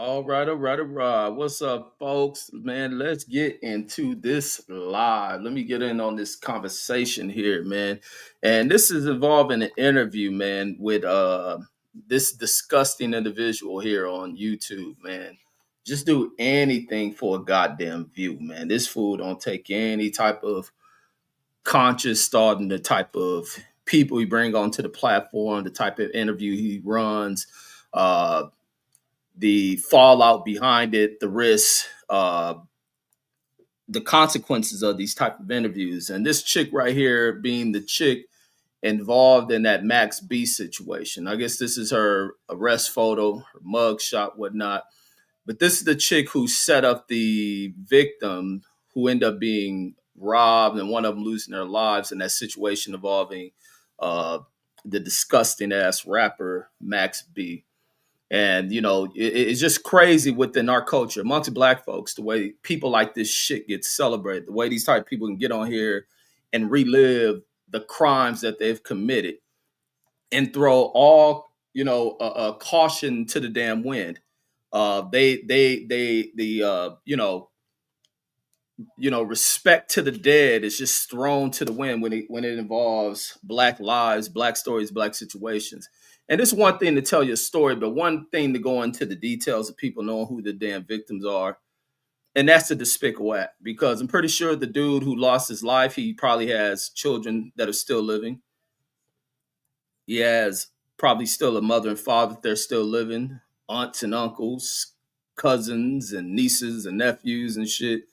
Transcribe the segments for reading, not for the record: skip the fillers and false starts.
All right, all right, all right. What's up, folks? Man, let's get into this live. Let me get in on this conversation here, man. And this is involving an interview, man, with this disgusting individual here on YouTube, man. Just do anything for a goddamn view, man. This fool don't take any type of conscious thought and the type of people he bring onto the platform, the type of interview he runs. The fallout behind it, the risks, the consequences of these type of interviews. And this chick right here being the chick involved in that maxb situation. I guess this is her arrest photo, her mug shot, whatnot. But this is the chick who set up the victim who ended up being robbed and one of them losing their lives in that situation involving uh, the disgusting ass rapper Max B. And it's just crazy within our culture amongst black folks, the way people like this shit get celebrated, the way these type of people can get on here and relive the crimes that they've committed and throw all caution to the damn wind. They respect to the dead is just thrown to the wind when it involves black lives, black stories, black situations. And it's one thing to tell your story, but one thing to go into the details of people knowing who the damn victims are. And that's the despicable act, because I'm pretty sure the dude who lost his life, he probably has children that are still living. He has probably still a mother and father if they're still living, aunts and uncles, cousins and nieces and nephews and shit.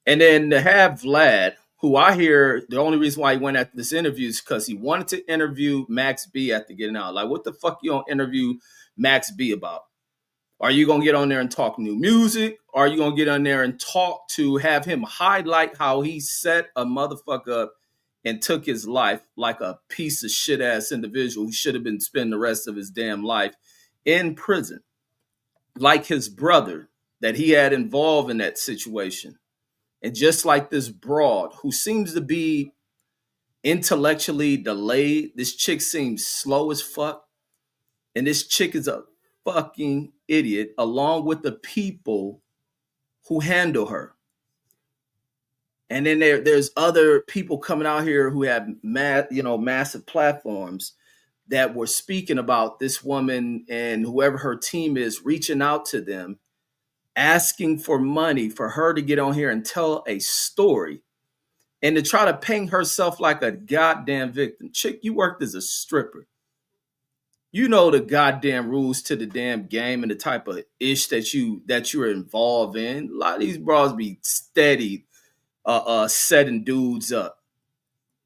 And then to have Vlad, who I hear the only reason why he went after this interview is because he wanted to interview Max B after getting out. Like, what the fuck you gonna interview Max B about? Are you gonna get on there and talk new music? Are you gonna get on there and have him highlight how he set a motherfucker up and took his life like a piece of shit ass individual who should have been spending the rest of his damn life in prison, like his brother that he had involved in that situation? And just like this broad who seems to be intellectually delayed, this chick seems slow as fuck. And this chick is a fucking idiot, along with the people who handle her. And then there's other people coming out here who have massive platforms that were speaking about this woman and whoever her team is, reaching out to them, asking for money for her to get on here and tell a story and to try to paint herself like a goddamn victim. Chick, you worked as a stripper. You know the goddamn rules to the damn game and the type of ish that you're involved in. A lot of these bras be steady setting dudes up.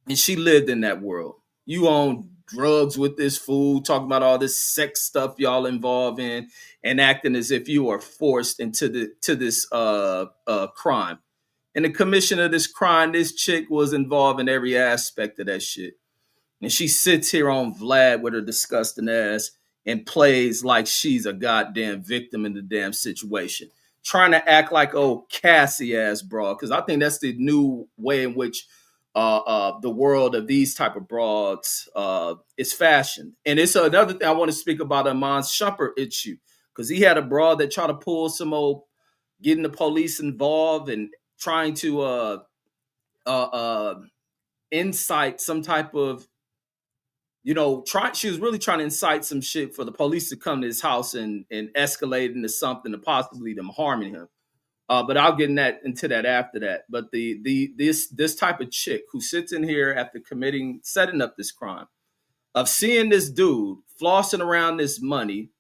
And she lived in that world. You own drugs with this fool, talking about all this sex stuff y'all involved in, and acting as if you are forced into this crime. In the commission of this crime, this chick was involved in every aspect of that shit. And she sits here on Vlad with her disgusting ass and plays like she's a goddamn victim in the damn situation. Trying to act like old Cassie ass broad, because I think that's the new way in which the world of these type of broads is fashioned. And it's another thing I want to speak about Amon Shumpert issue, because he had a broad that tried to pull some old, getting the police involved and trying to incite some type of, she was really trying to incite some shit for the police to come to his house and escalate into something to possibly them harming him. But I'll get into that after that. But this type of chick who sits in here after setting up this crime, of seeing this dude flossing around this money,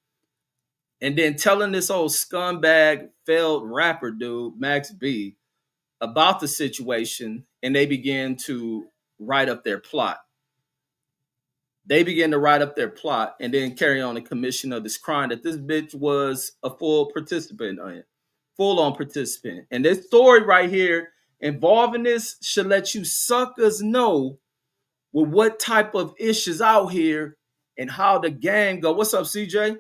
and then telling this old scumbag failed rapper dude Max B about the situation, and they began to write up their plot. They began to write up their plot and then carry on the commission of this crime that this bitch was a full participant in, full-on participant. And this story right here involving this should let you suckers know with what type of issues out here and how the gang go. What's up, CJ?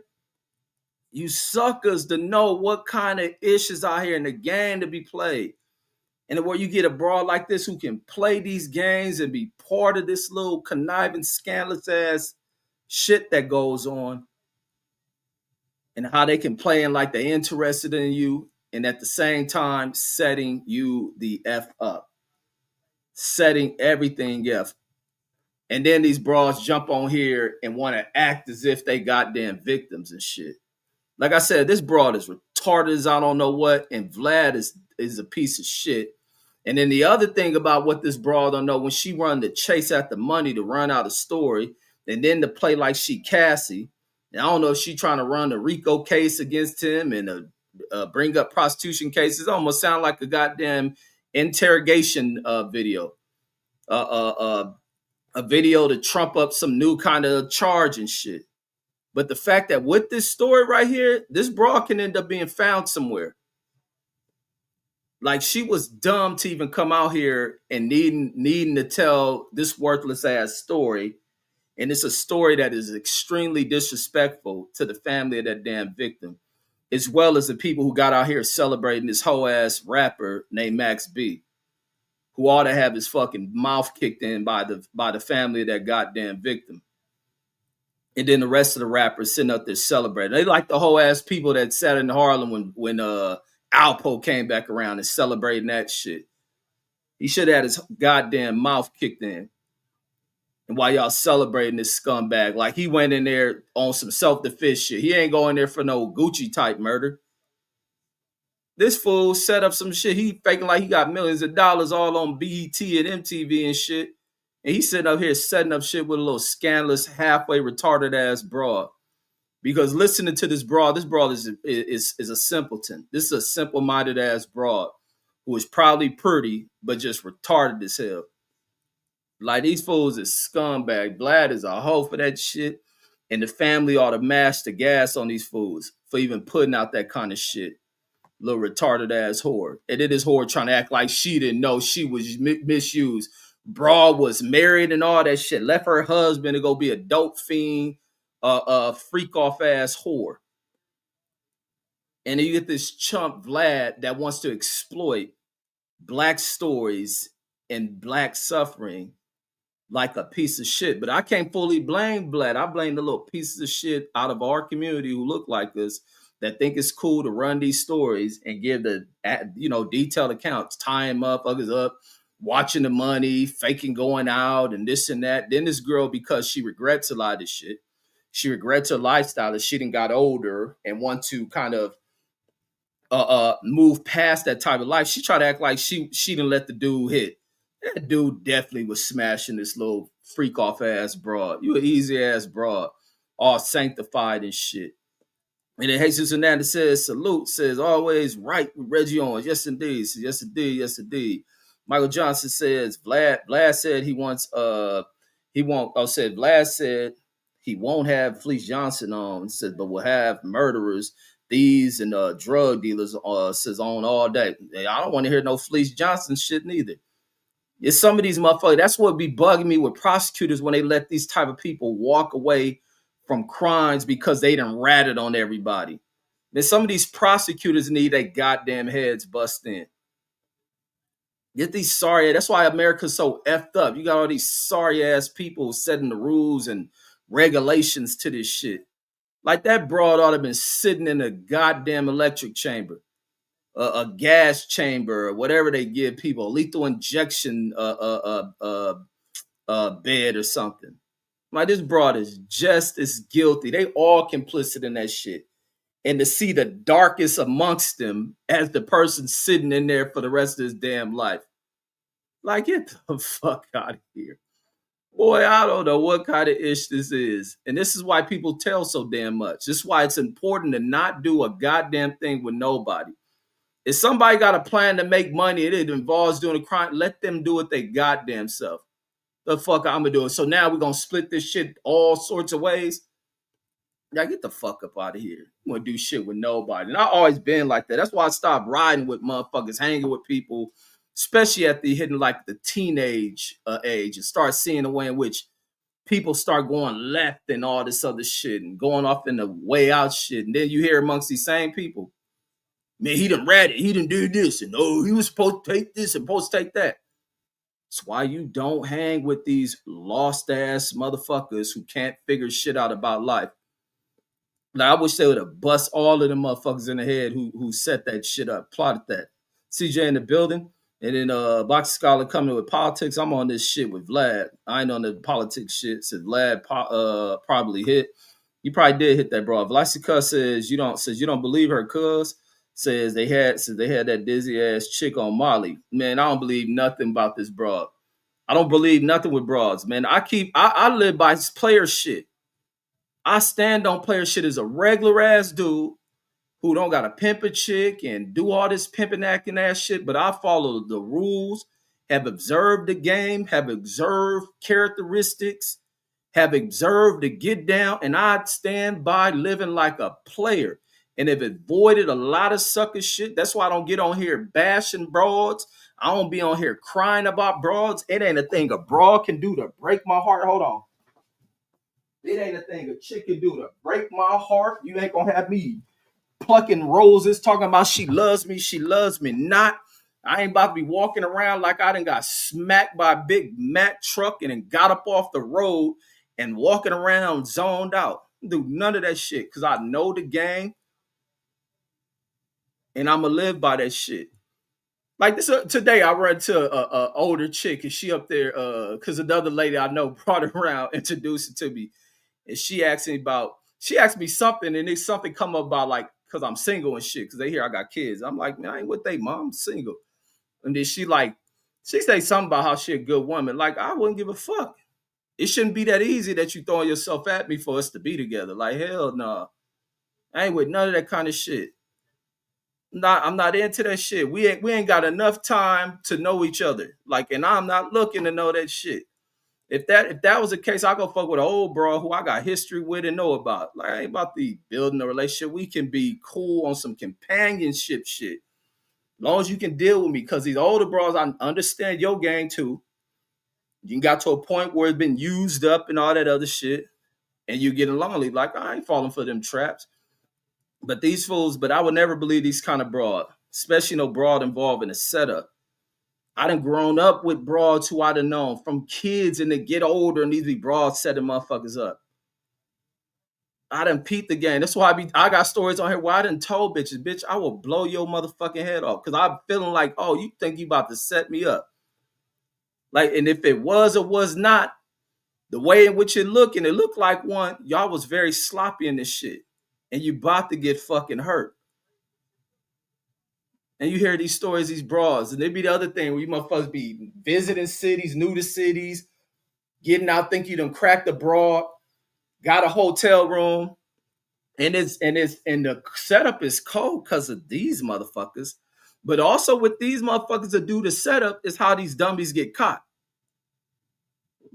You suckers to know what kind of issues out here in the game to be played. And where you get a broad like this who can play these games and be part of this little conniving, scandalous ass shit that goes on. and how they can play in like they're interested in you, and at the same time setting you the F up, setting everything F. And then these bras jump on here and want to act as if they goddamn victims and shit. Like I said, this broad is retarded as I don't know what, and Vlad is a piece of shit. And then the other thing about what this broad don't know, when she run to chase after money to run out a story, and then to play like she Cassie, and I don't know if she trying to run a RICO case against him and bring up prostitution cases. It almost sound like a goddamn interrogation video, uh, uh, uh, a video to trump up some new kind of charge and shit. But the fact that with this story right here, this broad can end up being found somewhere. Like, she was dumb to even come out here and needing to tell this worthless ass story. And it's a story that is extremely disrespectful to the family of that damn victim, as well as the people who got out here celebrating this whole ass rapper named maxb, who ought to have his fucking mouth kicked in by the family of that goddamn victim. And then the rest of the rappers sitting up there celebrating. They like the whole ass people that sat in Harlem when Alpo came back around and celebrating that shit. He should have had his goddamn mouth kicked in. And while y'all celebrating this scumbag, like he went in there on some self-defense shit. He ain't going there for no Gucci type murder. This fool set up some shit. He faking like he got millions of dollars all on BET and MTV and shit. And he's sitting up here setting up shit with a little scandalous, halfway retarded ass broad. Because listening to this broad is a simpleton. This is a simple-minded ass broad who is probably pretty, but just retarded as hell. Like, these fools is scumbag. Vlad is a hoe for that shit. And the family ought to mash the gas on these fools for even putting out that kind of shit. Little retarded ass whore. And then this whore trying to act like she didn't know she was misused. Broad was married and all that shit. Left her husband to go be a dope fiend, freak off ass whore. And then you get this chump Vlad that wants to exploit black stories and black suffering like a piece of shit. But I can't fully blame Vlad. I blame the little pieces of shit out of our community who look like us that think it's cool to run these stories and give the detailed accounts, tying motherfuckers up, watching the money, faking going out and this and that. Then this girl, because she regrets a lot of this shit, she regrets her lifestyle as she done got older and want to kind of move past that type of life. She tried to act like she didn't let the dude hit. That dude definitely was smashing this little freak off ass broad. You an easy ass broad, all sanctified and shit. And then Jesus Hernandez says, salute, says, always right with Reggie Owens. Yes, indeed. Says, yes, indeed. Yes, indeed. Michael Johnson says, Vlad said Vlad said he won't have Fleece Johnson on, says, but will have murderers, thieves, and drug dealers, says, on all day. I don't want to hear no Fleece Johnson shit neither. It's some of these motherfuckers. That's what be bugging me with prosecutors when they let these type of people walk away from crimes because they done ratted on everybody. Then some of these prosecutors need their goddamn heads bust in. Get these sorry. That's why America's so effed up. You got all these sorry ass people setting the rules and regulations to this shit. Like, that broad ought to have been sitting in a goddamn electric chamber, a gas chamber, or whatever they give people, a lethal injection bed or something. Like, this broad is just as guilty. They all complicit in that shit. And to see the darkest amongst them as the person sitting in there for the rest of his damn life. Like, get the fuck out of here. Boy, I don't know what kind of ish this is. And this is why people tell so damn much. This is why it's important to not do a goddamn thing with nobody. If somebody got a plan to make money and it involves doing a crime, let them do it their goddamn self. The fuck I'm gonna do it. So now we're gonna split this shit all sorts of ways. Yeah, get the fuck up out of here. I'm gonna do shit with nobody. And I always been like that. That's why I stopped riding with motherfuckers, hanging with people, especially at the hitting like the teenage age, and start seeing the way in which people start going left and all this other shit and going off in the way out shit. And then you hear amongst these same people, man, he done ratted, he done do this, and oh, he was supposed to take this and supposed to take that. That's why you don't hang with these lost ass motherfuckers who can't figure shit out about life. Like, I wish they would have bust all of them motherfuckers in the head who set that shit up, plotted that. CJ in the building, and then Box Scholar coming with politics. I'm on this shit with Vlad. I ain't on the politics shit. Said Vlad probably hit. You probably did hit that, bro. Vlasica says you don't believe her, cuz says they had that dizzy ass chick on Molly. Man, I don't believe nothing about this broad. I don't believe nothing with broads, man. I live by player shit. I stand on player shit as a regular ass dude who don't got to pimp a chick and do all this pimping acting ass shit, but I follow the rules, have observed the game, have observed characteristics, have observed the get down, and I stand by living like a player and have avoided a lot of sucker shit. That's why I don't get on here bashing broads. I don't be on here crying about broads. It ain't a thing a broad can do to break my heart. Hold on. It ain't a thing a chick can do to break my heart. You ain't gonna have me plucking roses, talking about she loves me not. I ain't about to be walking around like I done got smacked by a big Mack truck and then got up off the road and walking around zoned out. Do none of that shit because I know the game and I'ma live by that shit. Like this today, I ran to a older chick and she up there because another lady I know brought her around, introduced it to me, and she asked me something, and it's something come up about like because I'm single and shit because they hear I got kids. I'm like, man, I ain't with they mom, I'm single. And then she say something about how she a good woman. Like I wouldn't give a fuck. It shouldn't be that easy that you throwing yourself at me for us to be together. Like hell no, nah. I ain't with none of that kind of shit. I'm not into that shit. We ain't got enough time to know each other. Like, and I'm not looking to know that shit. If that was the case, I go fuck with an old bro who I got history with and know about. Like, I ain't about the building a relationship. We can be cool on some companionship shit. As long as you can deal with me, because these older bros, I understand your game too. You got to a point where it's been used up and all that other shit, and you getting lonely. Like, I ain't falling for them traps. But these fools, but I would never believe these kind of broad, especially no broad involved in a setup. I done grown up with broads who I done known from kids and they get older and these be broads setting motherfuckers up. I done peeped the game. That's why I got stories on here where I done told bitches, bitch, I will blow your motherfucking head off. Cause I'm feeling like, oh, you think you about to set me up. Like, and if it was or was not, the way in which it looked, and it looked like one, y'all was very sloppy in this shit. And you about to get fucking hurt. And you hear these stories, these broads, and they be the other thing where you motherfuckers be visiting cities, new to cities, getting out, think you done cracked the broad, got a hotel room, and the setup is cold because of these motherfuckers. But also with these motherfuckers that do the setup is how these dummies get caught.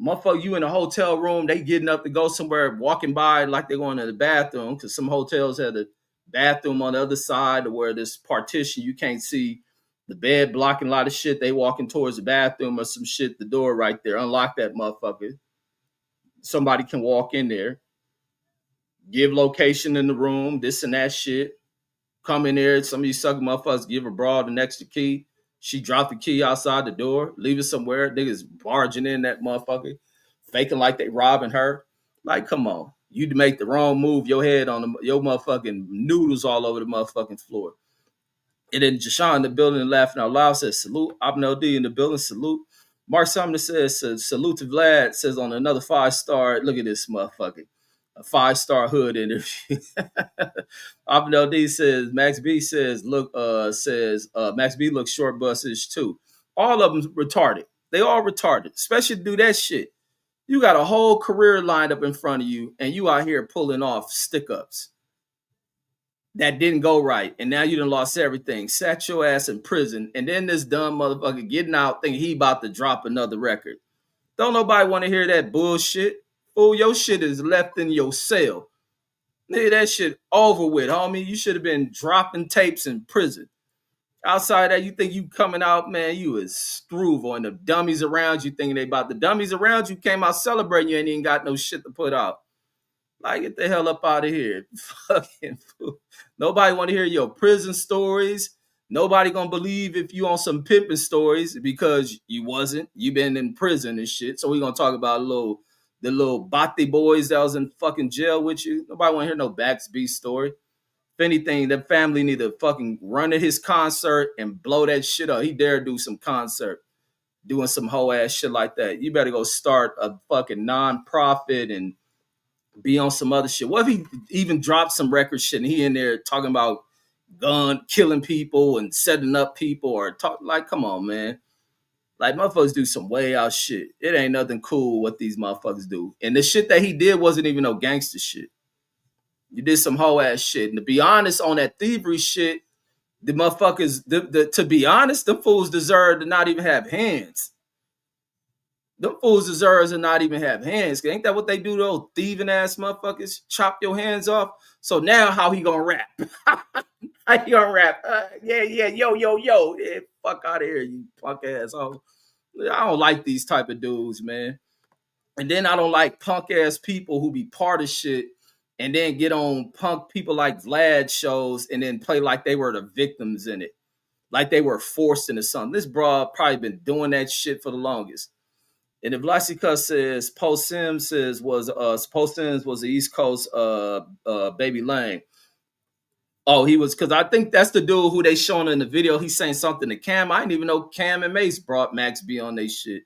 Motherfucker, you in a hotel room, they getting up to go somewhere, walking by like they're going to the bathroom, because some hotels have the bathroom on the other side where this partition you can't see the bed blocking a lot of shit. They walking towards the bathroom or some shit, the door right there. Unlock that motherfucker. Somebody can walk in there, give location in the room, this and that shit. Come in there, some of you sucker motherfuckers give a broad an extra key. She dropped the key outside the door, leave it somewhere. Niggas barging in that motherfucker, faking like they robbing her. Like, come on. You make the wrong move, your head on your motherfucking noodles all over the motherfucking floor. And then Jashawn in the building laughing out loud says, salute. Abnel D in the building, salute. Mark Sumner says, salute to Vlad, says on another 5-star. Look at this motherfucker. A 5-star hood interview. Abnel D says, Max B says, Max B looks short bussish too. All of them retarded. They all retarded, especially to do that shit. You got a whole career lined up in front of you, and you out here pulling off stick-ups that didn't go right, and now you done lost everything. Sat your ass in prison, and then this dumb motherfucker getting out thinking he about to drop another record. Don't nobody want to hear that bullshit. Fool, your shit is left in your cell. Nigga, that shit over with, homie. You should have been dropping tapes in prison. Outside that, you think you coming out, man, you is Struval, and the dummies around you thinking they about the dummies around you came out celebrating you ain't even got no shit to put out. Like, get the hell up out of here. Fucking fool. Nobody want to hear your prison stories. Nobody gonna believe if you on some pimping stories because you wasn't. You been in prison and shit. So we gonna talk about a little the little Bati boys that was in fucking jail with you. Nobody want to hear no maxb story. If anything, that family need to fucking run to his concert and blow that shit up. He dare do some concert, doing some whole ass shit like that. You better go start a fucking non-profit and be on some other shit. What if he even dropped some record shit and he in there talking about killing people and setting up people, or talk like, come on, man. Like, motherfuckers do some way out shit. It ain't nothing cool what these motherfuckers do. And the shit that he did wasn't even no gangster shit. You did some whole ass shit. And to be honest, on that thievery shit, the motherfuckers, to be honest, them fools deserve to not even have hands. Them fools deserve to not even have hands. Ain't that what they do, those thieving ass motherfuckers? Chop your hands off. So now how he gonna rap? How he gonna rap? Yeah, yo. Yeah, fuck out of here, you punk asshole. I don't like these type of dudes, man. And then I don't like punk ass people who be part of shit and then get on punk people like Vlad shows and then play like they were the victims in it. Like they were forced into something. This broad probably been doing that shit for the longest. And if Vlasica says Post Sims was the East Coast Baby Lane. Oh, he was, because I think that's the dude who they showing in the video. He's saying something to Cam. I didn't even know Cam and Mace brought Max B on they shit.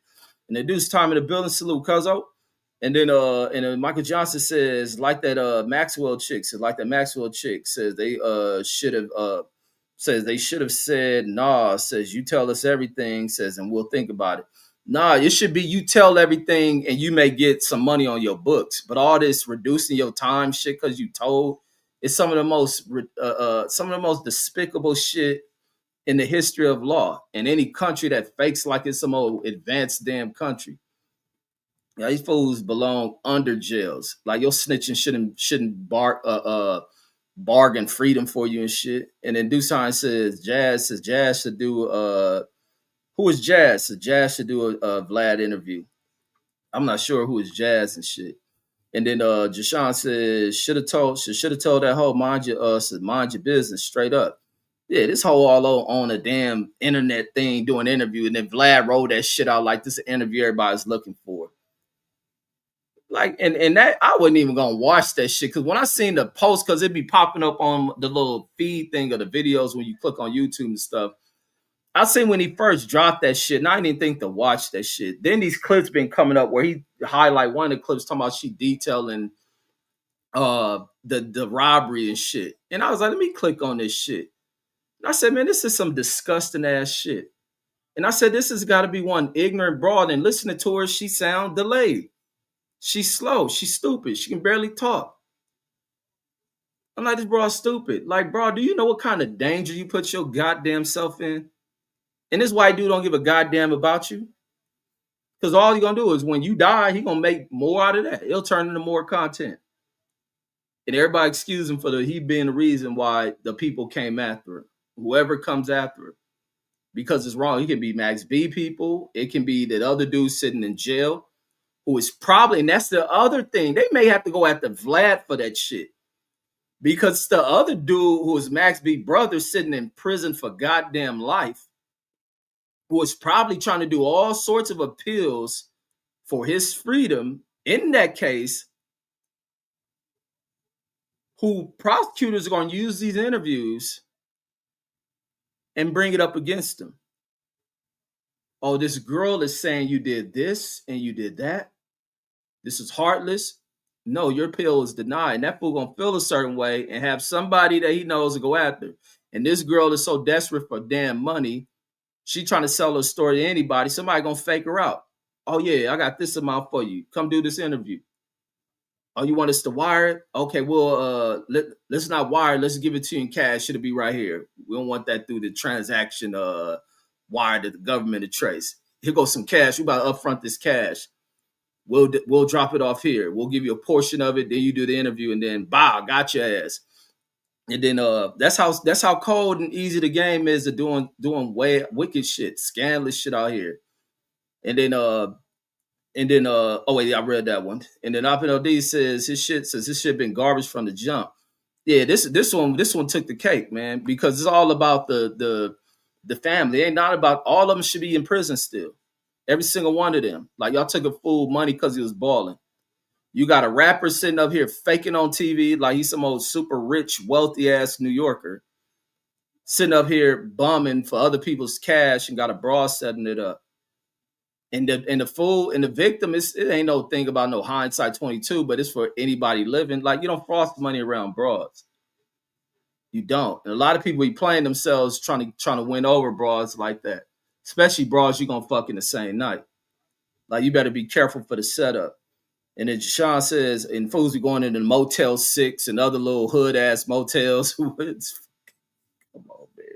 And the dude's time in the building, salute Cuzzo. And then Michael Johnson says, like that Maxwell chick says they should have said, nah, says you tell us everything, says, and we'll think about it. Nah, it should be you tell everything and you may get some money on your books. But all this reducing your time shit because you told, it's some of the most despicable shit in the history of law. In any country that fakes like it's some old advanced damn country. Yeah, these fools belong under jails. Like your snitching shouldn't bargain freedom for you and shit. And then Dusan says Jazz should do who is Jazz? So Jazz should do a Vlad interview. I'm not sure who is Jazz and shit. And then Jashawn says should have told that whole mind your business straight up. Yeah, this whole all on a damn internet thing doing an interview, and then Vlad rolled that shit out like this is an interview everybody's looking for. Like, and that I wasn't even gonna watch that shit because when I seen the post, because it'd be popping up on the little feed thing of the videos when you click on YouTube and stuff. I seen when he first dropped that shit, and I didn't think to watch that shit. Then these clips been coming up where he highlight one of the clips talking about she detailing the robbery and shit. And I was like, let me click on this shit. And I said, man, this is some disgusting ass shit. And I said, this has got to be one ignorant broad, and listening to her, she sound delayed. She's slow. She's stupid. She can barely talk. I'm like, this broad's stupid. Like, bro, do you know what kind of danger you put your goddamn self in? And this white dude don't give a goddamn about you. Because all you're going to do is when you die, he going to make more out of that. He'll turn into more content. And everybody excuse him for he being the reason why the people came after him. Whoever comes after him. Because it's wrong. It can be Max B people. It can be that other dude sitting in jail. Who is probably, and that's the other thing, they may have to go after Vlad for that shit. Because the other dude who is Max B brother sitting in prison for goddamn life, who is probably trying to do all sorts of appeals for his freedom, in that case, who prosecutors are going to use these interviews and bring it up against him. Oh, this girl is saying you did this and you did that. This is heartless. No, your appeal is denied. And that fool gonna feel a certain way and have somebody that he knows to go after. And this girl is so desperate for damn money, she trying to sell her story to anybody. Somebody gonna fake her out. Oh yeah, I got this amount for you. Come do this interview. Oh, you want us to wire it? Okay, well, let's not wire it. Let's give it to you in cash. It'll be right here. We don't want that through the transaction wire that the government to trace. Here goes some cash. We about to upfront this cash. We'll drop it off here. We'll give you a portion of it. Then you do the interview, and then got your ass. And then that's how cold and easy the game is to doing way wicked shit, scandalous shit out here. And then oh wait, I read that one. And then OD says his shit been garbage from the jump. Yeah, this one took the cake, man, because it's all about the family. It ain't not about all of them should be in prison still. Every single one of them. Like, y'all took a fool money because he was balling. You got a rapper sitting up here faking on TV like he's some old super rich, wealthy ass New Yorker, sitting up here bumming for other people's cash and got a broad setting it up. And the fool and the victim it ain't no thing about no hindsight 22, but it's for anybody living. Like you don't frost money around broads. You don't. And a lot of people be playing themselves trying to win over broads like that. Especially broads you're gonna fuck in the same night. Like you better be careful for the setup. And then Sean says, and fools be going into Motel 6 and other little hood ass motels. Come on, man.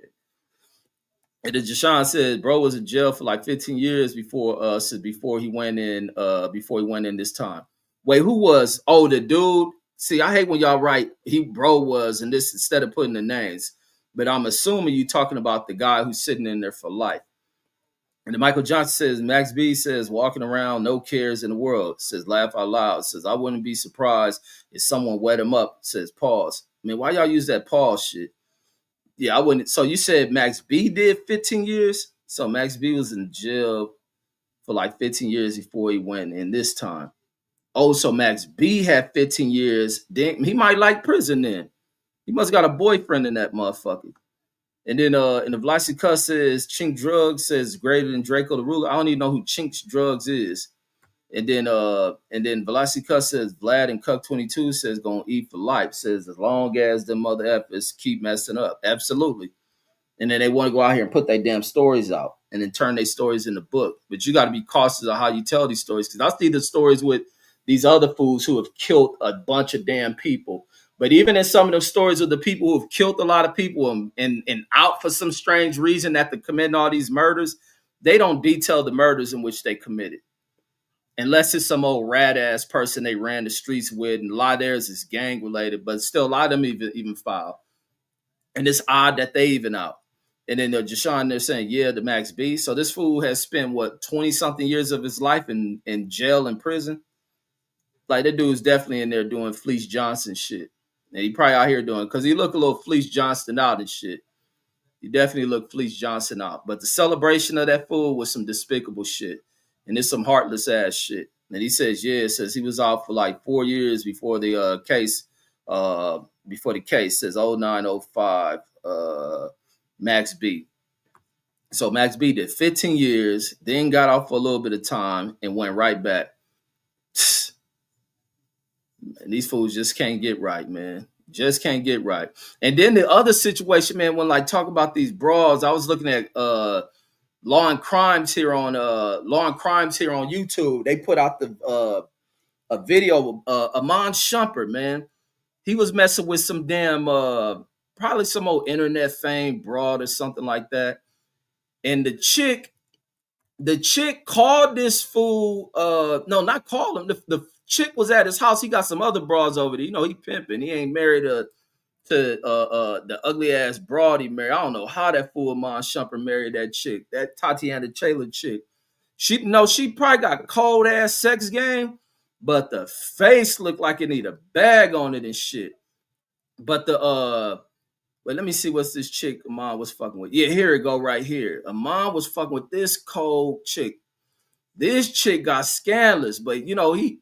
And then Jashawn said, bro was in jail for like 15 years before he went in this time. Wait, who was? Oh, the dude. See, I hate when y'all write he bro was and this instead of putting the names. But I'm assuming you talking about the guy who's sitting in there for life. And then Michael Johnson says, Max B says, walking around, no cares in the world. Says, laugh out loud. Says, I wouldn't be surprised if someone wet him up. Says, pause. I mean, why y'all use that pause shit? Yeah, I wouldn't. So you said Max B did 15 years? So Max B was in jail for like 15 years before he went in this time. Oh, so Max B had 15 years. Then he might like prison then. He must got a boyfriend in that motherfucker. And then in the Vlasic Cuss says Chink Drugs says greater than Draco the Ruler. I don't even know who Chink Drugs is. And then Vlasic Cuss says Vlad and Cuck 22 says gonna eat for life. Says as long as the mother effers keep messing up. Absolutely. And then they want to go out here and put their damn stories out and then turn their stories into book. But you got to be cautious of how you tell these stories. Because I see the stories with these other fools who have killed a bunch of damn people. But even in some of those stories of the people who have killed a lot of people and out for some strange reason after committing all these murders, they don't detail the murders in which they committed. Unless it's some old rat ass person they ran the streets with, and a lot of theirs is gang related, but still a lot of them even file. And it's odd that they even out. And then Jashawn, they're saying, yeah, the Max B. So this fool has spent, 20-something years of his life in jail and prison? Like, that dude's definitely in there doing Fleece Johnson shit. And he probably out here doing, because he look a little Fleece Johnson out and shit. He definitely look Fleece Johnson out. But the celebration of that fool was some despicable shit. And it's some heartless ass shit. And he says, yeah, it says he was out for like 4 years before the case. Before the case says 0905 Max B. So Max B did 15 years, then got off for a little bit of time and went right back. And these fools just can't get right, man. Just can't get right. And then the other situation, man, when like talk about these brawls, I was looking at Law and Crimes here on YouTube. They put out the a video of Amon Shumpert, man. He was messing with some damn probably some old internet fame broad or something like that. And the chick called this fool, no, not called him. The chick was at his house. He got some other broads over there. You know, he pimping. He ain't married to the ugly ass broad he married. I don't know how that fool Amon Shumpert married that chick, that Tatiana Taylor chick. She probably got cold ass sex game, but the face looked like it need a bag on it and shit. But but let me see what's this chick Amon was fucking with. Yeah, here it go right here. Amon was fucking with this cold chick. This chick got scandalous, but you know, he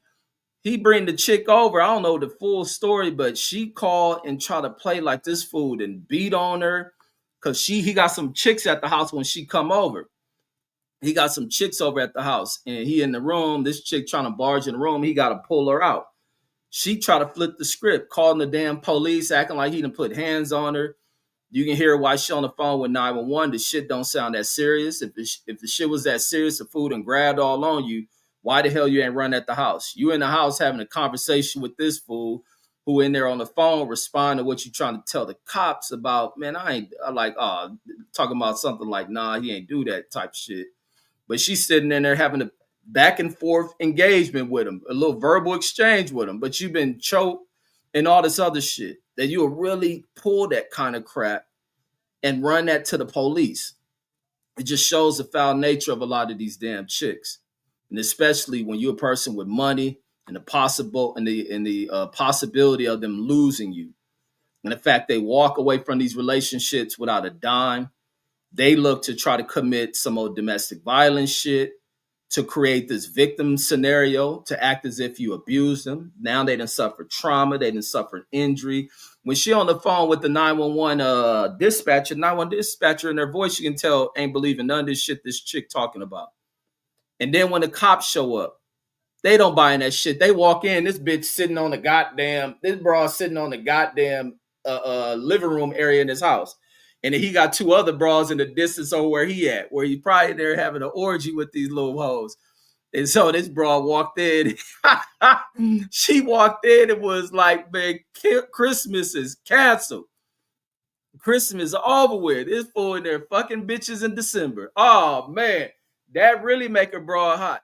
bring the chick over. I don't know the full story, but she called and tried to play like this fool and beat on her because he got some chicks at the house when she come over. He got some chicks over at the house and he in the room. This chick trying to barge in the room. He got to pull her out. She tried to flip the script, calling the damn police, acting like he done put hands on her. You can hear why she on the phone with 911. The shit don't sound that serious. If the shit was that serious, the food and grabbed all on you, why the hell you ain't run at the house? You in the house having a conversation with this fool who in there on the phone responding to what you trying to tell the cops about. Man, talking about something like, nah, he ain't do that type shit. But she's sitting in there having a back and forth engagement with him, a little verbal exchange with him. But you've been choked and all this other shit that you will really pull that kind of crap and run that to the police. It just shows the foul nature of a lot of these damn chicks. And especially when you're a person with money and the possibility of them losing you. And the fact they walk away from these relationships without a dime, they look to try to commit some old domestic violence shit. to create this victim scenario, to act as if you abused them. Now they done suffered trauma, they done suffered injury. When she on the phone with the 911 dispatcher, 911 dispatcher in their voice, you can tell ain't believing none of this shit this chick talking about. And then when the cops show up, they don't buy in that shit. They walk in, this bitch sitting on the goddamn, this bra sitting on the goddamn living room area in his house. And then he got two other bras in the distance over where he at, where he probably there having an orgy with these little hoes. And so this bra walked in. She walked in and was like, man, Christmas is canceled. Christmas is over with. It's fool in there fucking bitches in December. Oh, man. That really make a bra hot.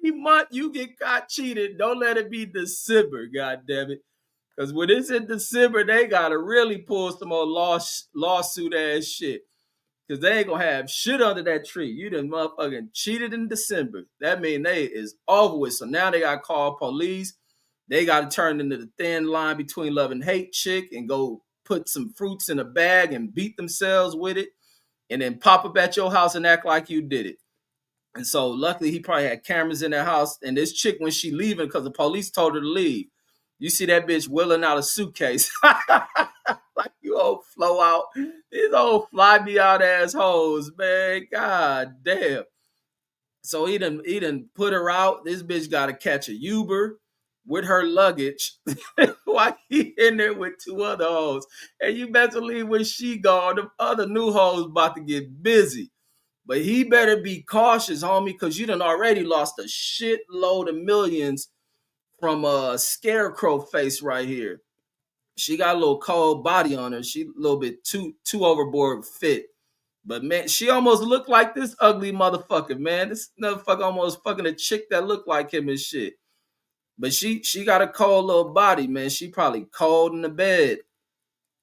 Any month you get caught cheating, don't let it be December, goddammit. Because when it's in December, they got to really pull some more lawsuit ass shit. Because they ain't going to have shit under that tree. You done motherfucking cheated in December. That mean they is over with. So now they got to call police. They got to turn into the thin line between love and hate chick and go put some fruits in a bag and beat themselves with it. And then pop up at your house and act like you did it. And so luckily he probably had cameras in their house. And this chick, when she leaving, because the police told her to leave, you see that bitch wheeling out a suitcase. Like you old flow out. These old fly me out assholes, man. God damn. So he done put her out. This bitch got to catch a Uber with her luggage while he in there with two other hoes. And you better believe when she gone, the other new hoes about to get busy. But he better be cautious, homie, because you done already lost a shitload of millions from a scarecrow face right here. She got a little cold body on her. She a little bit too overboard fit. But man, she almost looked like this ugly motherfucker, man. This motherfucker almost fucking a chick that looked like him and shit. But she got a cold little body, man. She probably cold in the bed.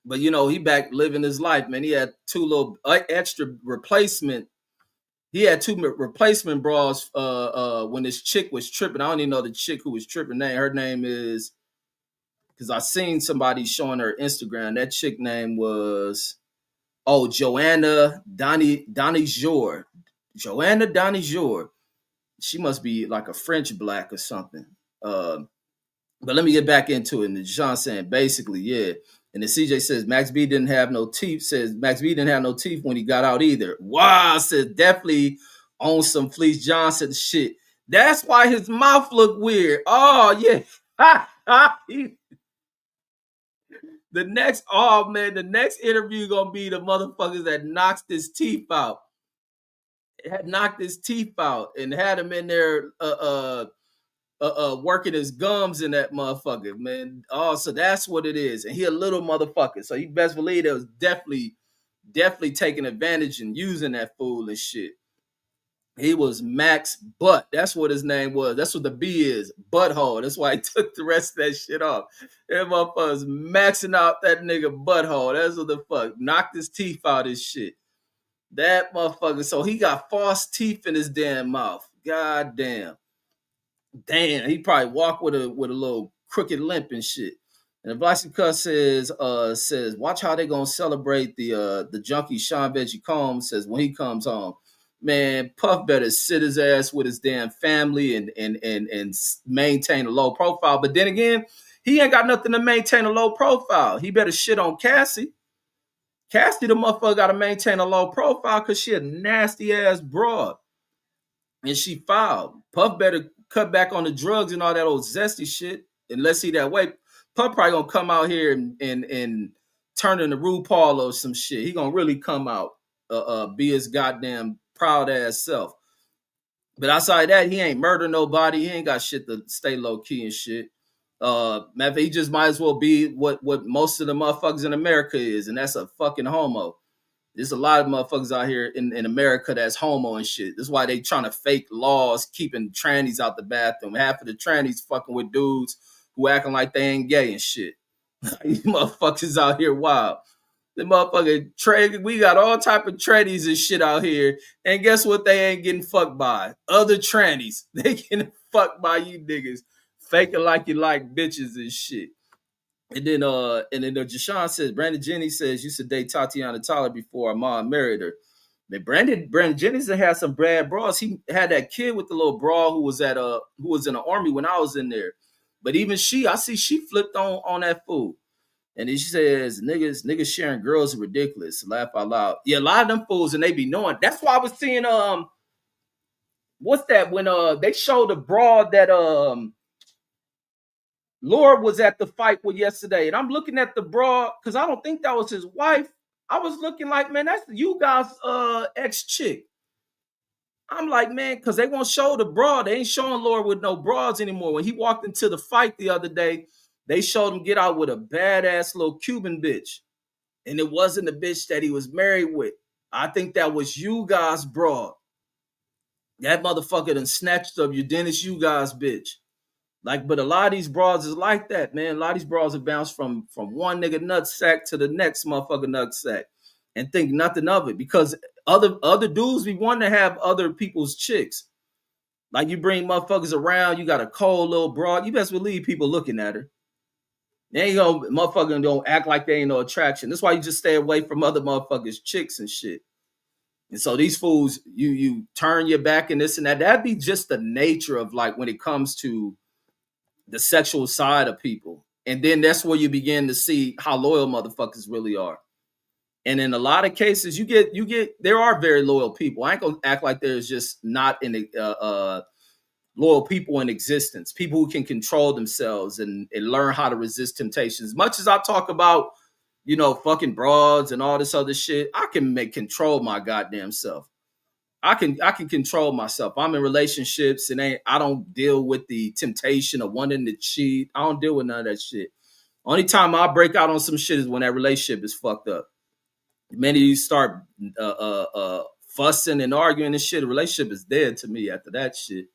But you know, he back living his life, man. He had two little extra replacement. He had two replacement bras when this chick was tripping. I don't even know the chick who was tripping name. Her name is, because I seen somebody showing her Instagram. That chick name was, Joanna Donijour. Joanna Donijour. She must be like a French black or something. But let me get back into it. And Jean saying basically, yeah. And the CJ says Max B didn't have no teeth. Says Max B didn't have no teeth when he got out either. Wow, says definitely on some Fleece Johnson shit. That's why his mouth looked weird. Oh yeah. The next interview gonna be the motherfuckers that knocked his teeth out. Had knocked his teeth out and had him in there working his gums in that motherfucker, man. Oh, so that's what it is. And he a little motherfucker. So you best believe that was definitely taking advantage and using that fool and shit. He was Max Butt. That's what his name was. That's what the B is. Butthole. That's why he took the rest of that shit off. That motherfucker's maxing out that nigga butthole. That's what the fuck. Knocked his teeth out his shit. That motherfucker. So he got false teeth in his damn mouth. God damn. Damn, he probably walked with a little crooked limp and shit. And the Blacksy Cuss says, watch how they gonna celebrate the junkie Sean Veggie Combs says when he comes home. Man, Puff better sit his ass with his damn family and maintain a low profile. But then again, he ain't got nothing to maintain a low profile. He better shit on Cassie. Cassie, the motherfucker, got to maintain a low profile because she a nasty ass broad. And she foul. Puff better cut back on the drugs and all that old zesty shit. Unless he that way, Puff probably gonna come out here and turn into RuPaul or some shit. He gonna really come out, be his goddamn proud ass self. But outside that, he ain't murder nobody. He ain't got shit to stay low key and shit. He just might as well be what most of the motherfuckers in America is, and that's a fucking homo. There's a lot of motherfuckers out here in America that's homo and shit. That's why they trying to fake laws, keeping trannies out the bathroom. Half of the trannies fucking with dudes who acting like they ain't gay and shit. These motherfuckers out here wild. The motherfucking trade, we got all type of trannies and shit out here. And guess what they ain't getting fucked by? Other trannies. They getting fucked by you niggas. Faking like you like bitches and shit. And then Jashawn says, Brandon Jenny says, used to date Tatiana Tyler before her mom married her. But Brandon Jennings had some bad bras. He had that kid with the little bra who was in the army when I was in there. But even I see she flipped on that fool. And then she says, niggas sharing girls are ridiculous. Laugh out loud. Yeah, a lot of them fools and they be knowing. That's why I was seeing what's that when they showed the broad that Lord was at the fight with yesterday. And I'm looking at the broad because I don't think that was his wife. I was looking like, man, that's you guys ex chick. I'm like, man, because they won't show the bra. They ain't showing Lord with no bras anymore. When he walked into the fight the other day, they showed him get out with a badass little Cuban bitch. And it wasn't the bitch that he was married with. I think that was you guys' broad. That motherfucker done snatched up your Dennis you guys bitch. Like, but a lot of these bras is like that, man. A lot of these bras have bounced from one nigga nutsack to the next motherfucker nutsack and think nothing of it because other dudes be wanting to have other people's chicks. Like you bring motherfuckers around, you got a cold little broad, you best believe people looking at her. They ain't gonna motherfucker don't act like they ain't no attraction. That's why you just stay away from other motherfuckers' chicks and shit. And so these fools, you turn your back and this and that. That'd be just the nature of like when it comes to the sexual side of people. And then that's where you begin to see how loyal motherfuckers really are. And in a lot of cases, you get there are very loyal people. I ain't gonna act like there's just not any loyal people in existence, people who can control themselves and learn how to resist temptation. As much as I talk about, fucking broads and all this other shit, I can control my goddamn self. I can control myself. I'm in relationships and I don't deal with the temptation of wanting to cheat. I don't deal with none of that shit. Only time I break out on some shit is when that relationship is fucked up. Many of you start fussing and arguing and shit. The relationship is dead to me after that shit.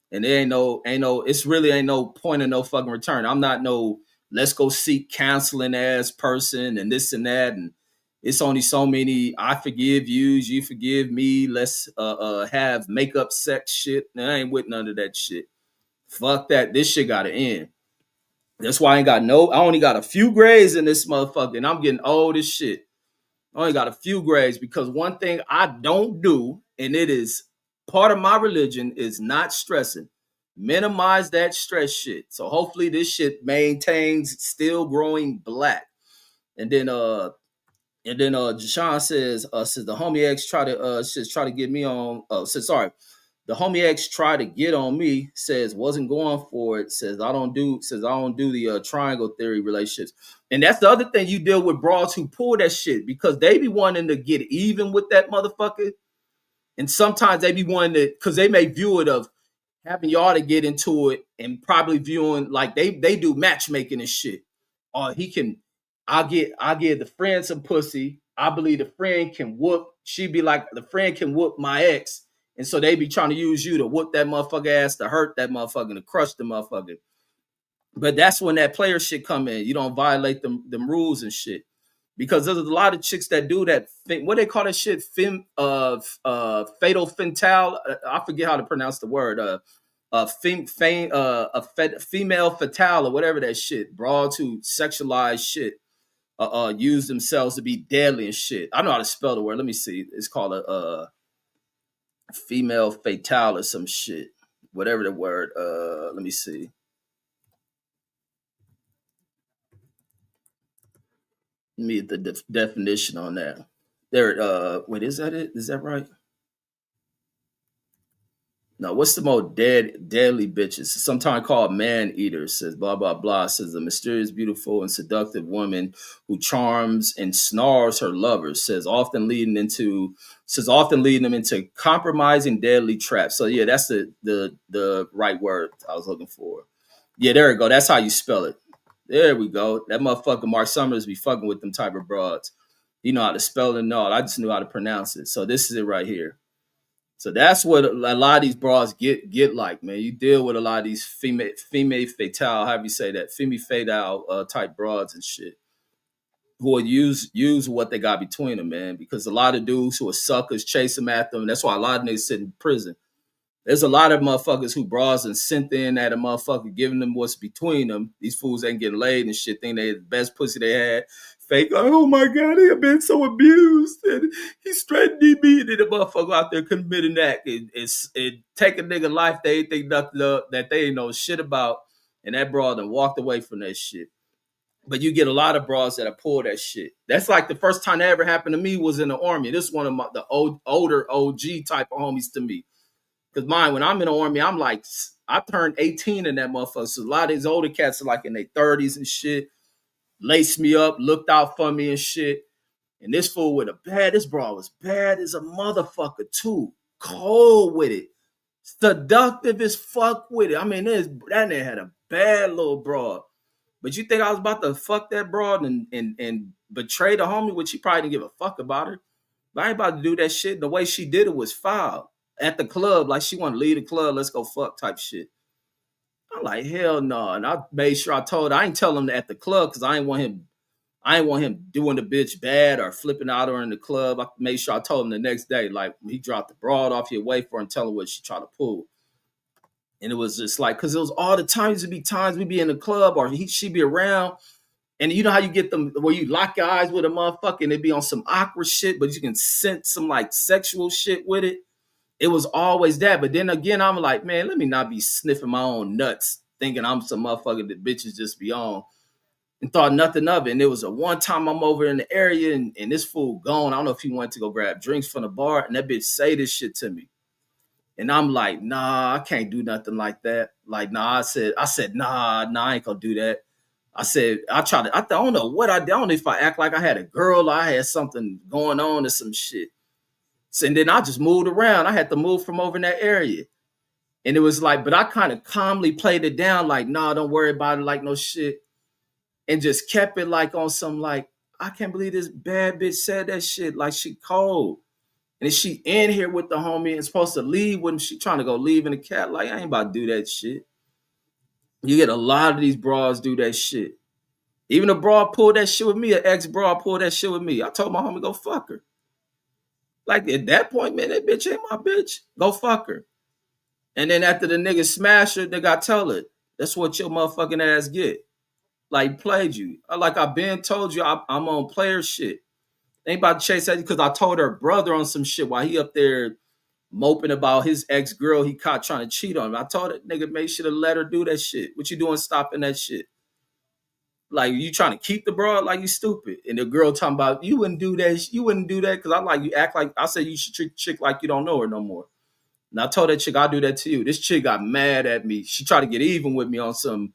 And there ain't no, it's really ain't no point of no fucking return. I'm not no let's go seek counseling ass person and this and that. And it's only so many I forgive yous, you forgive me. Let's have makeup sex shit. And I ain't with none of that shit. Fuck that. This shit gotta end. That's why I only got a few grades in this motherfucker, and I'm getting old as shit. I only got a few grades because one thing I don't do, and it is part of my religion, is not stressing. Minimize that stress shit. So hopefully this shit maintains still growing black. And then Jashawn says the homie X try to get me on. The homie X tried to get on me, says wasn't going for it, says I don't do the triangle theory relationships. And that's the other thing, you deal with broads who pull that shit because they be wanting to get even with that motherfucker. And sometimes they be wanting to, because they may view it of having y'all to get into it and probably viewing like they do matchmaking and shit. Or I'll give the friend some pussy. I believe the friend can whoop. She be like, the friend can whoop my ex. And so they be trying to use you to whoop that motherfucker ass, to hurt that motherfucker, to crush the motherfucker. But that's when that player shit come in. You don't violate them rules and shit. Because there's a lot of chicks that do that. What they call that shit? Fatal fatale. I forget how to pronounce the word. Female fatale or whatever that shit. Broads who sexualize shit. Use themselves to be deadly and shit. I know how to spell the word. Let me see. It's called a female fatale or some shit. Whatever the word. Let me see. Let me get the definition on that. There. Wait, is that it? Is that right? No, what's the most deadly bitches? Sometimes called man eaters, says blah blah blah. Says a mysterious, beautiful, and seductive woman who charms and snarls her lovers. Often leading them into compromising deadly traps. So yeah, that's the right word I was looking for. Yeah, there we go. That's how you spell it. There we go. That motherfucker Mark Summers be fucking with them type of broads. You know how to spell it and all. I just knew how to pronounce it. So this is it right here. So that's what a lot of these bras get like, man. You deal with a lot of these female fatale, however you say that, female fatale type broads and shit, who will use what they got between them, man. Because a lot of dudes who are suckers chase them at them. That's why a lot of niggas sit in prison. There's a lot of motherfuckers who bras and sent in at a motherfucker, giving them what's between them. These fools ain't getting laid and shit, think they the best pussy they had. Fake, oh my God, they have been so abused. And he straightened me. And then the motherfucker out there committing that. It take a nigga life they ain't think nothing of, that they ain't know shit about. And that bra done walked away from that shit. But you get a lot of bras that pull that shit. That's like the first time that ever happened to me was in the army. This is one of the older OG type of homies to me. Because mine, when I'm in the army, I'm like, I turned 18 in that motherfucker. So a lot of these older cats are like in their 30s and shit, laced me up, looked out for me and shit. And this fool with this bra was bad as a motherfucker too. Cold with it. Seductive as fuck with it. I mean, that nigga had a bad little broad. But you think I was about to fuck that broad and betray the homie, which she probably didn't give a fuck about her. But I ain't about to do that shit. The way she did it was foul. At the club, like she wanted to leave the club, let's go fuck type shit. I'm like, hell no. And I made sure I told her, I ain't tell him at the club because I ain't want him doing the bitch bad or flipping out her in the club. I made sure I told him the next day, like when he dropped the broad off, he'd wait for her and tell her what she tried to pull. And it was just like, because it was all the times, it'd be times we'd be in the club or she'd be around. And you know how you get them where you lock your eyes with a motherfucker and it be on some awkward shit, but you can sense some like sexual shit with it. It was always that. But then again, I'm like, man, let me not be sniffing my own nuts, thinking I'm some motherfucker that bitches just be on. And thought nothing of it. And it was a one time I'm over in the area and this fool gone. I don't know if he went to go grab drinks from the bar. And that bitch say this shit to me. And I'm like, nah, I can't do nothing like that. Like, nah, I said, nah, I ain't gonna do that. I said, I don't know what I did. I don't know if I act like I had a girl or I had something going on or some shit. So, and then I just moved around. I had to move from over in that area. And it was like, but I kind of calmly played it down like, nah, don't worry about it, like no shit. And just kept it like on some like, I can't believe this bad bitch said that shit. Like she cold. And she in here with the homie and supposed to leave with him. She trying to go leave in the cat. Like, I ain't about to do that shit. You get a lot of these bras do that shit. Even a bra pulled that shit with me. An ex-bra pulled that shit with me. I told my homie, go fuck her. Like, at that point, man, that bitch ain't my bitch. Go fuck her. And then after the nigga smash her, nigga, I tell her, that's what your motherfucking ass get. Like, played you. Like, I've been told you, I'm on player shit. Ain't about to chase that because I told her brother on some shit while he up there moping about his ex-girl he caught trying to cheat on him. I told that nigga, make sure to let her do that shit. What you doing stopping that shit? Like, you trying to keep the broad? Like, you stupid. And the girl talking about, you wouldn't do that. You wouldn't do that because I like you act like, I said you should treat the chick like you don't know her no more. And I told that chick, I'll do that to you. This chick got mad at me. She tried to get even with me on some,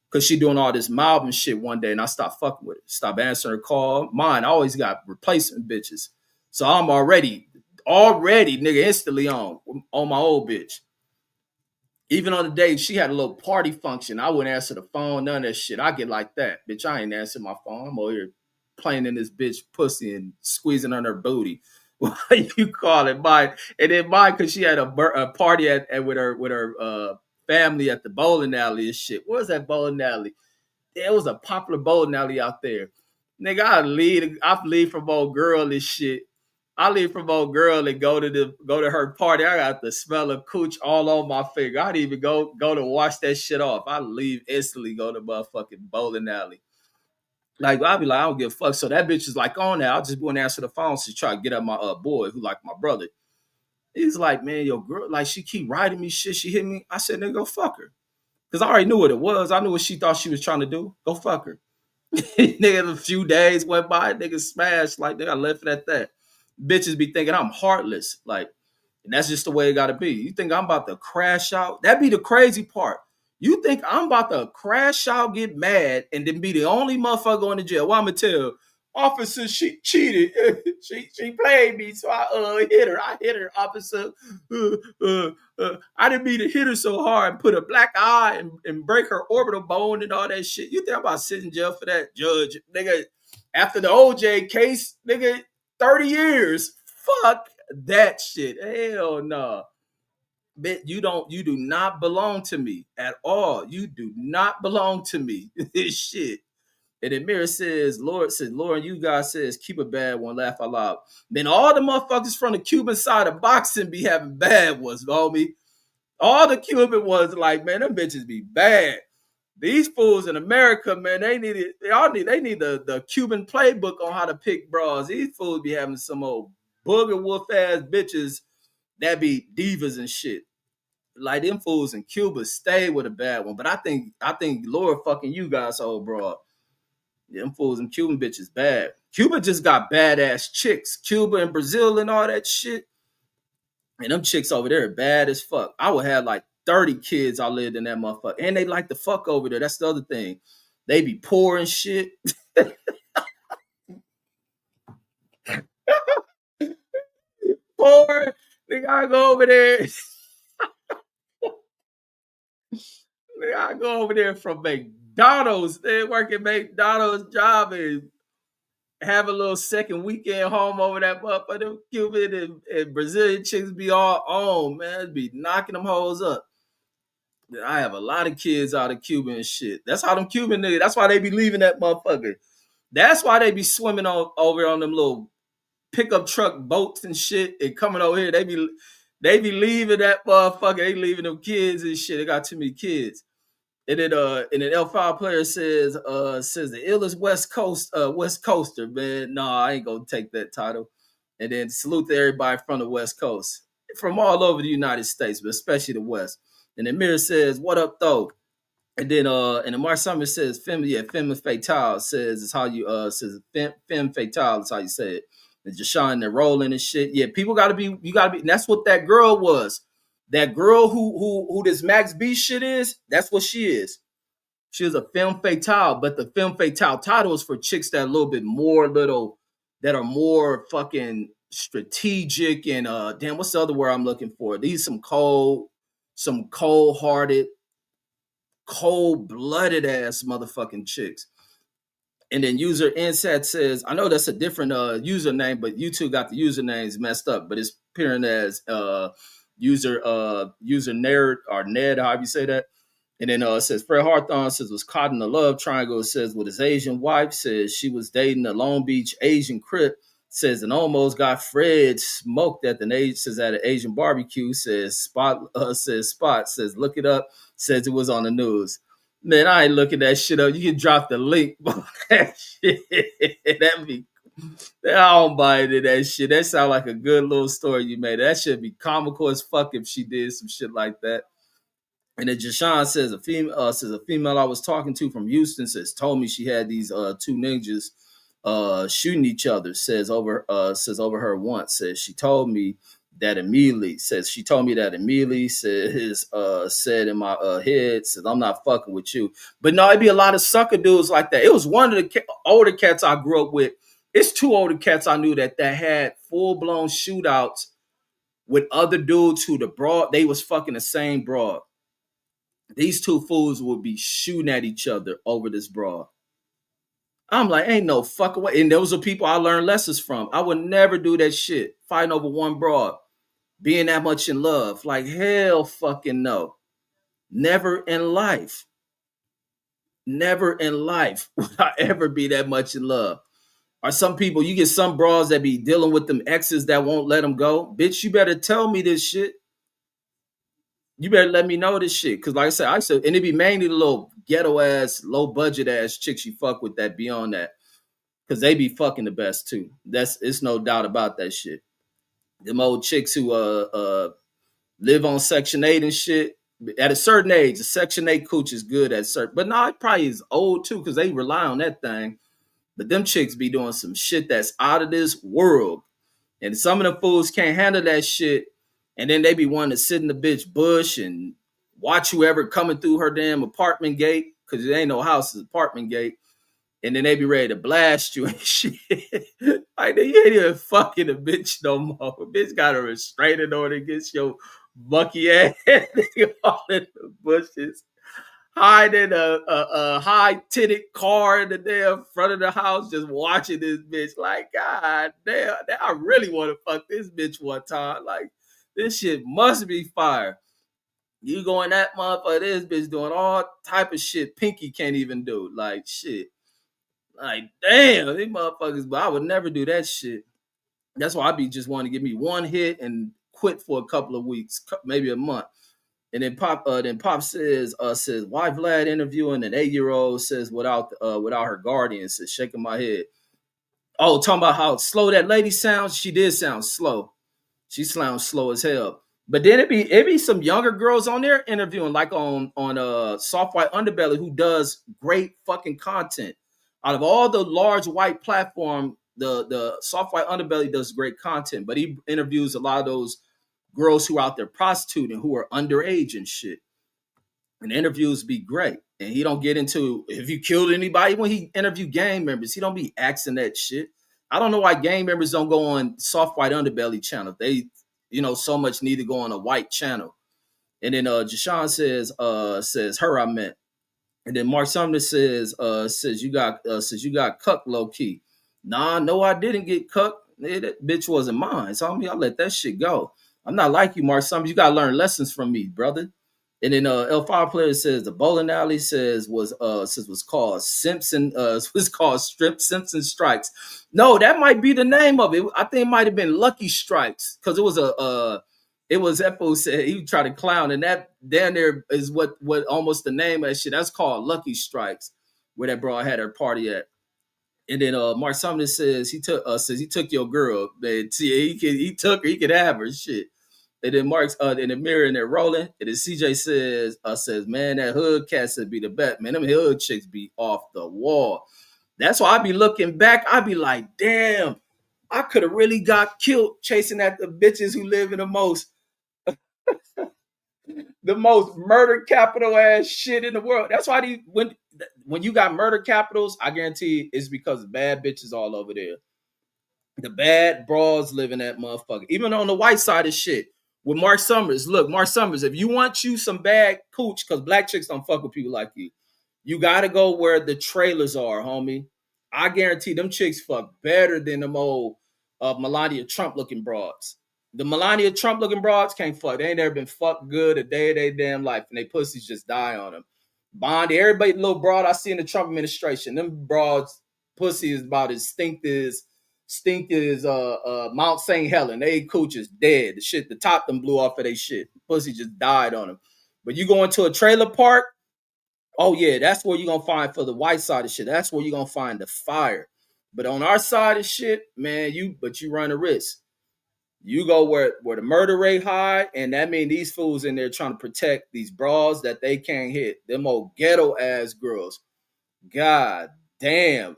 because she doing all this Malvin shit one day, and I stopped fucking with her. Stop answering her call. Mine, I always got replacement bitches. So I'm already, nigga, instantly on my old bitch. Even on the day she had a little party function, I wouldn't answer the phone, none of that shit. I get like that. Bitch, I ain't answering my phone. I'm over here playing in this bitch pussy and squeezing on her booty. What you call it, mine? And then mine, because she had a party at with her family at the bowling alley and shit. What was that bowling alley? It was a popular bowling alley out there. Nigga, I leave from old girl and shit. I leave from old girl and go to her party. I got the smell of cooch all on my finger. I'd even go to wash that shit off. I leave instantly, go to motherfucking bowling alley. Like, I'll be like, I don't give a fuck. So that bitch is like on there. I'll just go and answer the phone. So try to get up my boy who like my brother. He's like, man, your girl, like she keep writing me shit. She hit me. I said, nigga, go fuck her. Because I already knew what it was. I knew what she thought she was trying to do. Go fuck her. Nigga, a few days went by, nigga smashed. Like, nigga, I left it at that. Bitches be thinking I'm heartless. Like, and that's just the way it gotta be. You think I'm about to crash out? That'd be the crazy part. You think I'm about to crash out, get mad, and then be the only motherfucker going to jail? Well, I'm gonna tell officer she cheated. she played me, so I hit her. I hit her, officer. I didn't mean to hit her so hard and put a black eye and break her orbital bone and all that shit. You think I'm about to sit in jail for that, judge? Nigga, after the OJ case, nigga, 30 years. Fuck that shit. Hell no. Bitch, you do not belong to me at all. You do not belong to me. This shit. And then Mirror says, Lauren, you guys says, keep a bad one, laugh out loud. Then all the motherfuckers from the Cuban side of boxing be having bad ones, homie. All the Cuban ones like, man, them bitches be bad. These fools in America, man, they need the Cuban playbook on how to pick bras. These fools be having some old booger wolf ass bitches that be divas and shit. Like them fools in Cuba stay with a bad one. But I think Lord fucking you guys, old broad. Them fools and Cuban bitches bad. Cuba just got badass chicks. Cuba and Brazil and all that shit. And them chicks over there are bad as fuck. I would have like 30 kids I lived in that motherfucker. And they like to fuck over there. That's the other thing. They be poor and shit. Poor. They gotta go over there. They gotta go over there from McDonald's. They work at McDonald's job and have a little second weekend home over that motherfucker. Them Cuban and Brazilian chicks be all on, man. Be knocking them hoes up. I have a lot of kids out of Cuba and shit. That's how them Cuban niggas, that's why they be leaving that motherfucker. That's why they be swimming over on them little pickup truck boats and shit and coming over here. They be leaving that motherfucker. They leaving them kids and shit. They got too many kids. And then L5 player says the illest West Coaster, man. No, I ain't gonna take that title. And then salute to everybody from the West Coast. From all over the United States, but especially the West. And then Mirror says, what up though? And then Mark Summers says, femme fatale says it's how you says femme fatale is how you say it. And Jashawn, they're rolling and shit. Yeah, you gotta be, and that's what that girl was. That girl who this Max B shit is, that's what she is. She was a femme fatale, but the femme fatale title is for chicks that are a little bit more that are more fucking strategic and damn, what's the other word I'm looking for? These some cold-hearted, cold-blooded ass motherfucking chicks. And then user Insat says, I know that's a different username, but YouTube got the usernames messed up, but it's appearing as user nerd or Ned, however you say that. And then it says Fred Hawthorne says was caught in the love triangle. It says with his Asian wife, says she was dating a Long Beach Asian Crip. Says and almost got Fred smoked at an Asian barbecue. Says Spot says look it up. Says it was on the news. Man, I ain't looking that shit up. You can drop the link. That shit. That'd be. I don't buy into that shit. That sound like a good little story you made. That should be comical as fuck if she did some shit like that. And then Jashawn says a female I was talking to from Houston told me she had these two ninjas shooting each other. Says over her once. Says she told me that immediately. Says she told me that immediately. Said in my head. Says I'm not fucking with you. But no, it'd be a lot of sucker dudes like that. It was one of the older cats I grew up with. It's two older cats I knew that had full blown shootouts with other dudes who they was fucking the same broad. These two fools would be shooting at each other over this broad. I'm like, ain't no fucking way. And those are people I learned lessons from. I would never do that shit. Fighting over one broad. Being that much in love. Like, hell fucking no. Never in life. Never in life would I ever be that much in love. Or some people, you get some bras that be dealing with them exes that won't let them go. Bitch, you better tell me this shit. You better let me know this shit. Cause like I said, and it be mainly the little ghetto ass, low budget ass chicks you fuck with that be on that. Cause they be fucking the best too. It's no doubt about that shit. Them old chicks who live on Section 8 and shit. At a certain age, the Section 8 cooch is good at certain, but no, it probably is old too, because they rely on that thing. But them chicks be doing some shit that's out of this world. And some of the fools can't handle that shit. And then they be wanting to sit in the bitch bush and watch whoever coming through her damn apartment gate, because it ain't no house, it's apartment gate. And then they be ready to blast you and shit. Like, you ain't even fucking a bitch no more. A bitch got a restraining order against your bucky ass all in the bushes. Hiding a high-titted car in the damn front of the house, just watching this bitch. Like, God damn, I really want to fuck this bitch one time. Like, this shit must be fire. You going that motherfucker, this bitch doing all type of shit Pinky can't even do. Like, shit. Like, damn, these motherfuckers, but I would never do that shit. That's why I be just wanting to give me one hit and quit for a couple of weeks, maybe a month. And then Pop says why Vlad interviewing an 8-year-old says without her guardian, says shaking my head. Oh, talking about how slow that lady sounds. She did sound slow. She sounds slow as hell. But then it be some younger girls on there interviewing, like on Soft White Underbelly, who does great fucking content. Out of all the large white platform, the Soft White Underbelly does great content, but he interviews a lot of those girls who are out there prostituting, who are underage and shit. And the interviews be great. And he don't get into if you killed anybody when he interview gang members. He don't be asking that shit. I don't know why gang members don't go on Soft White Underbelly channel. They, so much need to go on a white channel. And then Jashawn says her I meant. And then Mark Sumner says you got cucked low key. Nah, no, I didn't get cucked. That bitch wasn't mine. So I let that shit go. I'm not like you, Mark Sumner. You gotta learn lessons from me, brother. And then L5 player says the bowling alley was called Simpson was called Strip Simpson Strikes. No, that might be the name of it. I think it might have been Lucky Strikes because it was it was Epo said he tried to clown, and that down there is what almost the name of that shit. That's called Lucky Strikes, where that broad had her party at. And then Mark Sumner says he took your girl. Man, he took her, he could have her shit. And then Mark's in the mirror and they're rolling. And then CJ says, man, that hood cat said be the bet. Man, them hood chicks be off the wall. That's why I be looking back. I be like, damn, I could have really got killed chasing at the bitches who live in the most murder capital ass shit in the world. That's why when you got murder capitals, I guarantee it's because of bad bitches all over there. The bad bras live in that motherfucker. Even on the white side of shit. With Mark Summers, look, Mark Summers, if you want you some bad cooch, because black chicks don't fuck with people like you gotta go where the trailers are, homie. I guarantee them chicks fuck better than them old Melania Trump looking broads. The Melania Trump looking broads can't fuck. They ain't never been fucked good a day of their damn life, and they pussies just die on them. Bondi, everybody little broad I see in the Trump administration, them broads pussy is about as stink is Mount St. Helen. They cooch is dead. The top them blew off of their shit. Pussy just died on them. But you go into a trailer park, oh yeah, that's where you're gonna find for the white side of shit. That's where you're gonna find the fire. But on our side of shit, man, you run a risk. You go where the murder rate high, and that means these fools in there trying to protect these bras that they can't hit. Them old ghetto ass girls. God damn.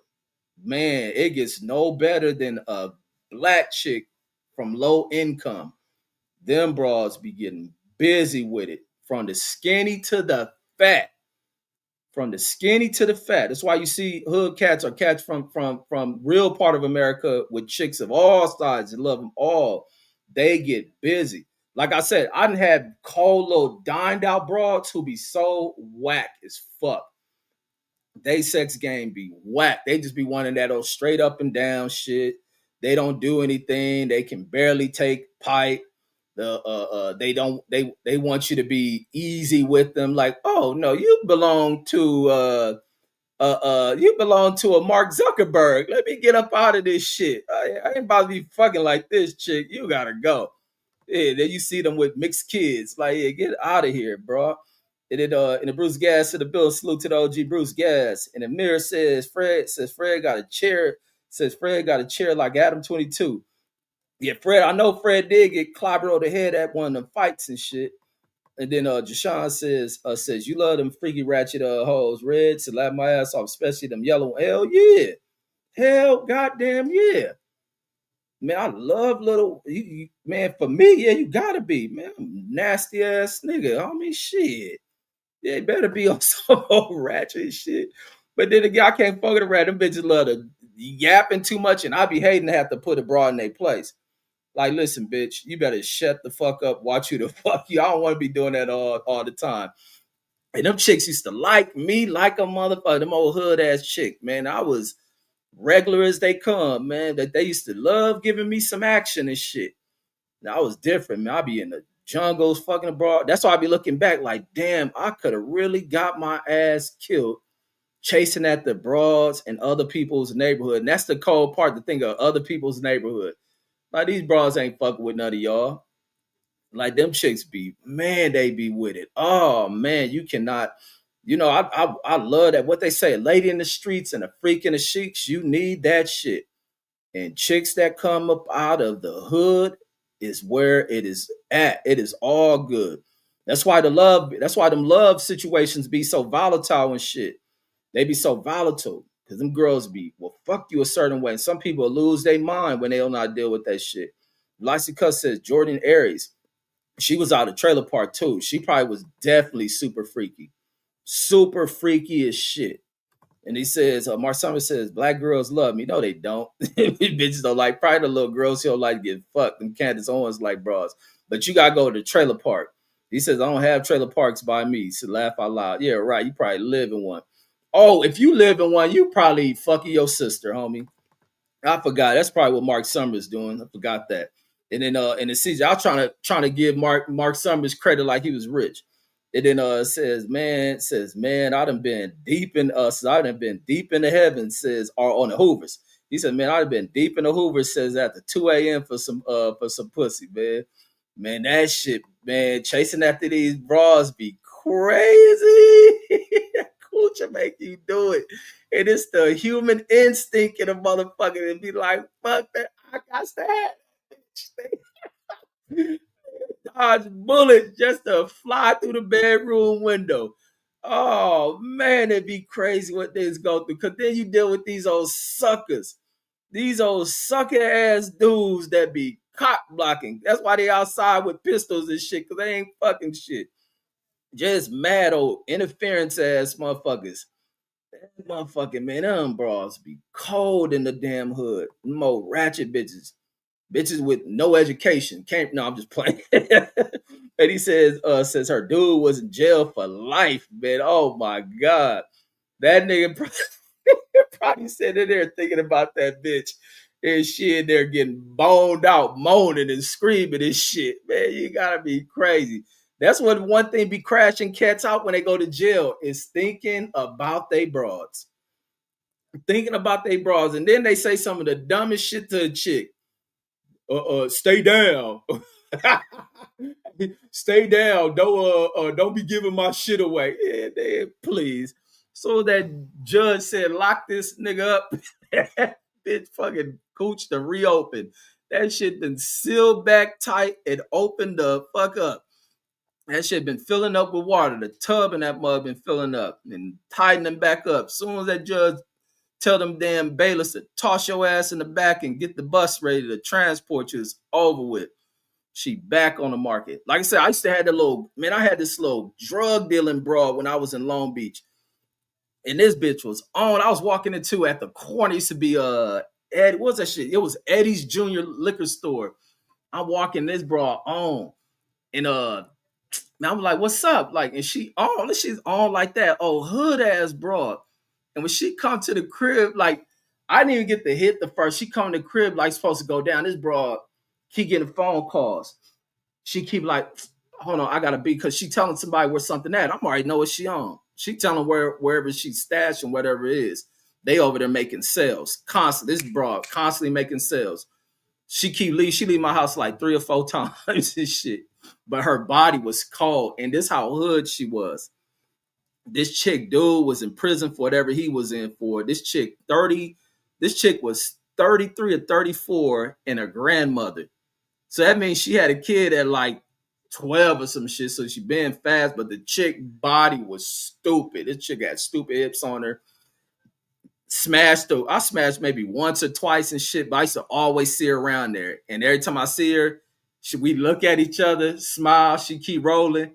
Man, it gets no better than a black chick from low income. Them bras be getting busy with it. From the skinny to the fat. From the skinny to the fat. That's why you see hood cats or cats from real part of America with chicks of all sizes and love them all. They get busy. Like I said, I done had cold little dined out broads who be so whack as fuck. They sex game be whack. They just be wanting that old straight up and down shit. They don't do anything. They can barely take pipe. They want you to be easy with them. Like, oh no, you belong to a Mark Zuckerberg. Let me get up out of this shit. I ain't about to be fucking like this chick. You gotta go. Yeah, then you see them with mixed kids. Like, yeah, get out of here, bro. And then in the Bruce Gas to the bill, salute to the OG Bruce Gas. And the mirror says Fred got a chair. Says Fred got a chair like Adam 22. Yeah, Fred, I know Fred did get clobbered over the head at one of them fights and shit. And then Jashawn says you love them freaky ratchet hoes, red to laugh my ass off, especially them yellow. Hell yeah. Hell goddamn yeah. Man, I love little man. For me, yeah, you gotta be, man. I'm nasty ass nigga. I mean, shit. Yeah, it better be on some old ratchet shit. But then again, I can't fuck with a rat. Them bitches love to yapping too much, and I be hating to have to put a broad in their place. Like, listen, bitch, you better shut the fuck up. Watch you to fuck you. I don't want to be doing that all the time. And them chicks used to like me like a motherfucker. Them old hood ass chick, man. I was regular as they come, man. That they used to love giving me some action and shit. Now I was different, man. I be in the jungles fucking abroad. That's why I be looking back like, damn, I could have really got my ass killed chasing at the broads in other people's neighborhood. And that's the cold part to think of, other people's neighborhood. Like, these broads ain't fucking with none of y'all. Like them chicks be, man, they be with it. Oh man, you cannot. I love that. What they say, a lady in the streets and a freak in the sheets. You need that shit. And chicks that come up out of the hood is where it is at. It is all good. That's why the love. That's why them love situations be so volatile and shit. They be so volatile because them girls be, well, fuck you a certain way. And some people lose their mind when they don't not deal with that shit. Lacey Cuss says Jordan Aries. She was out of trailer park too. She probably was definitely super freaky as shit. And he says, Mark Summers says, black girls love me. No, they don't. Bitches don't like, probably the little girls who don't like to get fucked. Them Candace Owens like bras. But you gotta go to the trailer park. He says, I don't have trailer parks by me. He said, laugh out loud. Yeah, right. You probably live in one. Oh, if you live in one, you probably fucking your sister, homie. I forgot. That's probably what Mark Summers doing. I forgot that. And then in the season, I was trying to give Mark Summers credit like he was rich. And then it says, man, I done been deep in us. I done been deep in the heavens, says, or on the Hoovers. He said, man, I done been deep in the Hoovers, says after 2 a.m. for some pussy, man. Man, that shit, man, chasing after these bras be crazy. Coochie make you do it. And it's the human instinct in a motherfucker and be like, fuck that, I got to have dodge bullets just to fly through the bedroom window. Oh man, it'd be crazy what things go through. Cause then you deal with these old suckers, these old sucker ass dudes that be cock blocking. That's why they outside with pistols and shit, cause they ain't fucking shit. Just mad old interference ass motherfuckers. Motherfucking man, them bras be cold in the damn hood. More ratchet bitches with no education. Can't. No, I'm just playing. And he says her dude was in jail for life, man. Oh my god, that nigga probably sitting there thinking about that bitch, and she in there getting boned out, moaning and screaming and shit. Man, you gotta be crazy. That's what one thing be crashing cats out when they go to jail is thinking about they broads. Thinking about they bras. And then they say some of the dumbest shit to a chick. Stay down. Stay down. Don't be giving my shit away. Yeah, please. So that judge said, lock this nigga up. Bitch fucking cooch to reopen. That shit been sealed back tight and opened the fuck up. That shit been filling up with water. The tub in that mug been filling up and tightening back up. Soon as that judge tell them damn bailiffs to toss your ass in the back and get the bus ready to transport you, it's over with. She back on the market. Like I said, I used to have I had this little drug dealing broad when I was in Long Beach. And this bitch was on. I was walking into at the corner. It used to be Ed, what's that shit? It was Eddie's Junior Liquor Store. I'm walking this broad on. And I'm like, what's up? Like, and she's on like that. Oh, hood ass broad. And when she come to the crib, like, I didn't even get to hit the first. She come to the crib like supposed to go down. This broad keep getting phone calls. She keep like, hold on, I gotta be, because she telling somebody where something at. I'm already know what she on. She telling wherever she's stashing, whatever it is. They over there making sales. Constantly. This broad constantly making sales. She leave my house like 3 or 4 times and shit. But her body was cold. And this how hood she was. This chick dude was in prison for whatever he was in for. This chick was 33 or 34 and a grandmother. So that means she had a kid at like 12 or some shit. So she been fast, but the chick body was stupid. This chick had stupid hips on her. I smashed maybe once or twice and shit, but I used to always see her around there. And every time I see her, we look at each other, smile, she keep rolling.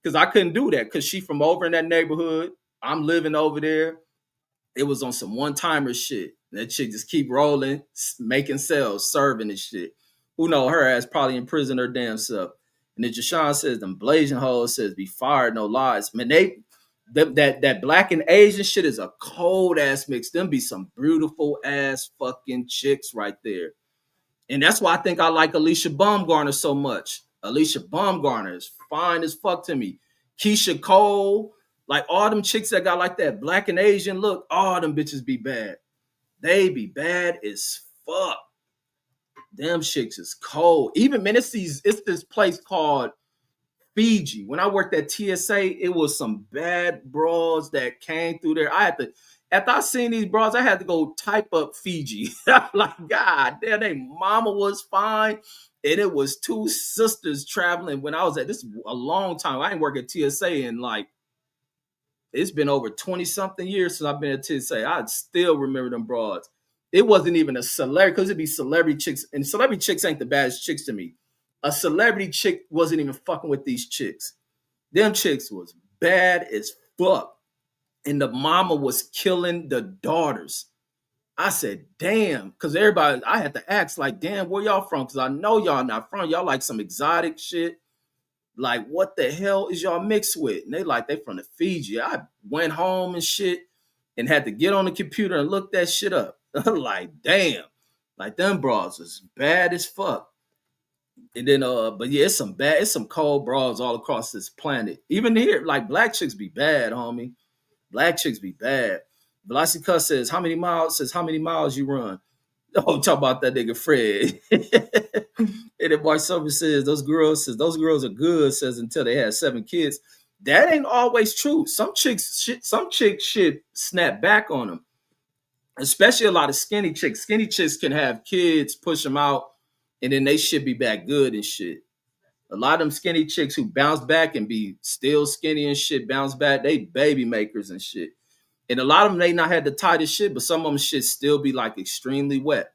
Because I couldn't do that because she from over in that neighborhood. I'm living over there. It was on some one-timer shit. That chick just keep rolling, making sales, serving and shit. Who know, her ass probably in prison her damn self. And then Jashawn says, them blazing hoes says, be fired, no lies. Man, that black and Asian shit is a cold-ass mix. Them be some beautiful-ass fucking chicks right there. And that's why I think I like Alicia Baumgartner so much. Alicia Baumgartner is fine as fuck to me. Keisha Cole, like all them chicks that got like that black and Asian look, all them bitches be bad. They be bad as fuck. Them chicks is cold. Even man, it's this place called Fiji. When I worked at TSA, it was some bad bras that came through there. I had to, after I seen these bras, I had to go type up Fiji. I'm like, God damn, they mama was fine. And it was two sisters traveling when I was at this a long time. I ain't work at TSA in like it's been over 20 something years since I've been at TSA. I still remember them broads. It wasn't even a celebrity because it'd be celebrity chicks, and celebrity chicks ain't the baddest chicks to me. A celebrity chick wasn't even fucking with these chicks. Them chicks was bad as fuck. And the mama was killing the daughters. I said, damn, because everybody, I had to ask, like, damn, where y'all from? Because I know y'all not from. Y'all like some exotic shit. Like, what the hell is y'all mixed with? And they from the Fiji. I went home and shit and had to get on the computer and look that shit up. Like, damn. Like, them bras is bad as fuck. And then, but yeah, it's some cold bras all across this planet. Even here, like, black chicks be bad, homie. Black chicks be bad. Velocity Cuss says, how many miles you run? Oh, talk about that nigga Fred. And then Mark Silver says those girls are good, says until they had 7 kids. That ain't always true. Some chicks should snap back on them. Especially a lot of skinny chicks. Skinny chicks can have kids, push them out, and then they should be back good and shit. A lot of them skinny chicks who bounce back and be still skinny and shit, bounce back, they baby makers and shit. And a lot of them, they not had the tightest shit, but some of them should still be like extremely wet.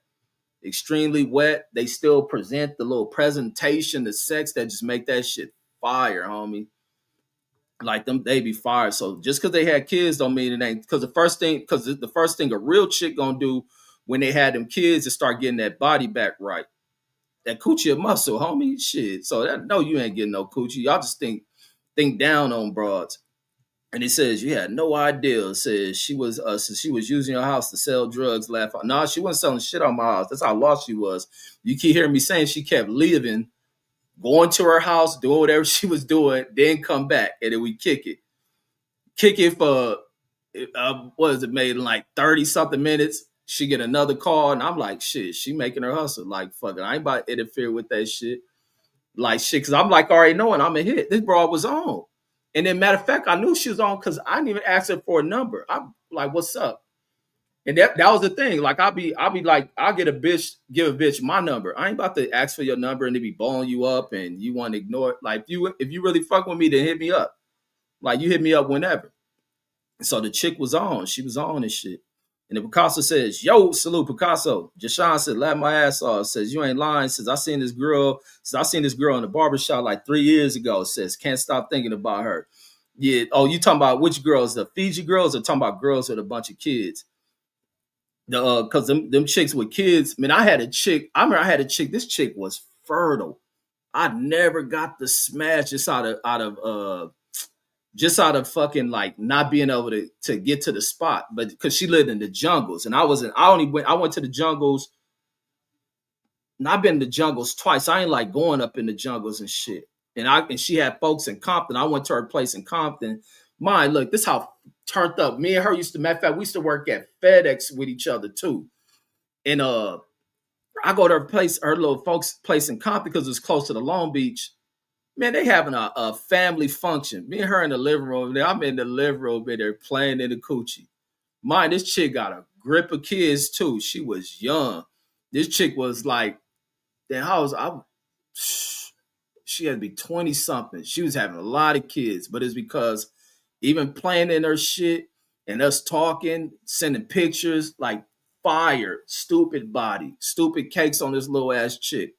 Extremely wet. They still present the little presentation, the sex that just make that shit fire, homie. Like them, they be fire. So just because they had kids don't mean it ain't. Because the first thing a real chick gonna do when they had them kids is start getting that body back right. That coochie a muscle, homie. Shit. So that no, you ain't getting no coochie. Y'all just think down on broads. And it says you had no idea. It says she was using your house to sell drugs. Laugh. No, she wasn't selling shit on my house. That's how lost she was. You keep hearing me saying she kept leaving, going to her house, doing whatever she was doing, then come back, and then we kick it for what is it made in like 30 something minutes. She get another call, and I'm like, shit, she making her hustle. Like, fuck it, I ain't about to interfere with that shit. Like shit, because I'm like already knowing I'm a hit. This broad was on. And then, matter of fact, I knew she was on because I didn't even ask her for a number. I'm like, "What's up?" And that was the thing. Like, I'll be like, I'll give a bitch my number. I ain't about to ask for your number and they be blowing you up and you want to ignore it. Like, if you really fuck with me, then hit me up. Like, you hit me up whenever. So the chick was on. She was on and shit. And then Picasso says, yo, salute Picasso. Jashawn said, laugh my ass off. Says, you ain't lying. Says, I seen this girl in the barbershop like 3 years ago. Says, can't stop thinking about her. Yeah. Oh, you talking about which girls? The Fiji girls or talking about girls with a bunch of kids? Because them chicks with kids, man, I remember I had a chick, this chick was fertile. I never got the smash just out of fucking like not being able to get to the spot, but because she lived in the jungles and I went to the jungles. And I've been in the jungles twice. I ain't like going up in the jungles and shit. And she had folks in Compton. I went to her place in Compton. Look, this how turned up. Me and her matter of fact, we used to work at FedEx with each other too. And I go to her little folks' place in Compton because it's close to the Long Beach. Man, they having a family function. Me and her in the living room. I'm in the living room there playing in the coochie. This chick got a grip of kids too. She was young. This chick was like, she had to be 20 something. She was having a lot of kids, but it's because even playing in her shit and us talking, sending pictures, like fire, stupid body, stupid cakes on this little ass chick.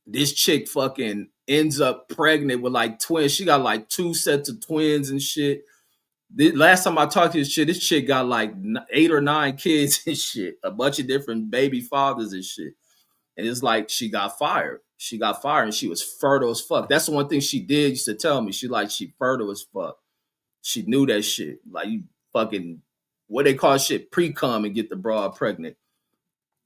This chick fucking ends up pregnant with like twins. She got like 2 sets of twins and shit. Last time I talked to this chick got like 8 or 9 kids and shit. A bunch of different baby fathers and shit. And it's like she got fired. She got fired and she was fertile as fuck. That's the one thing she did used to tell me. She fertile as fuck. She knew that shit. Like you fucking, what they call shit, pre-cum and get the broad pregnant.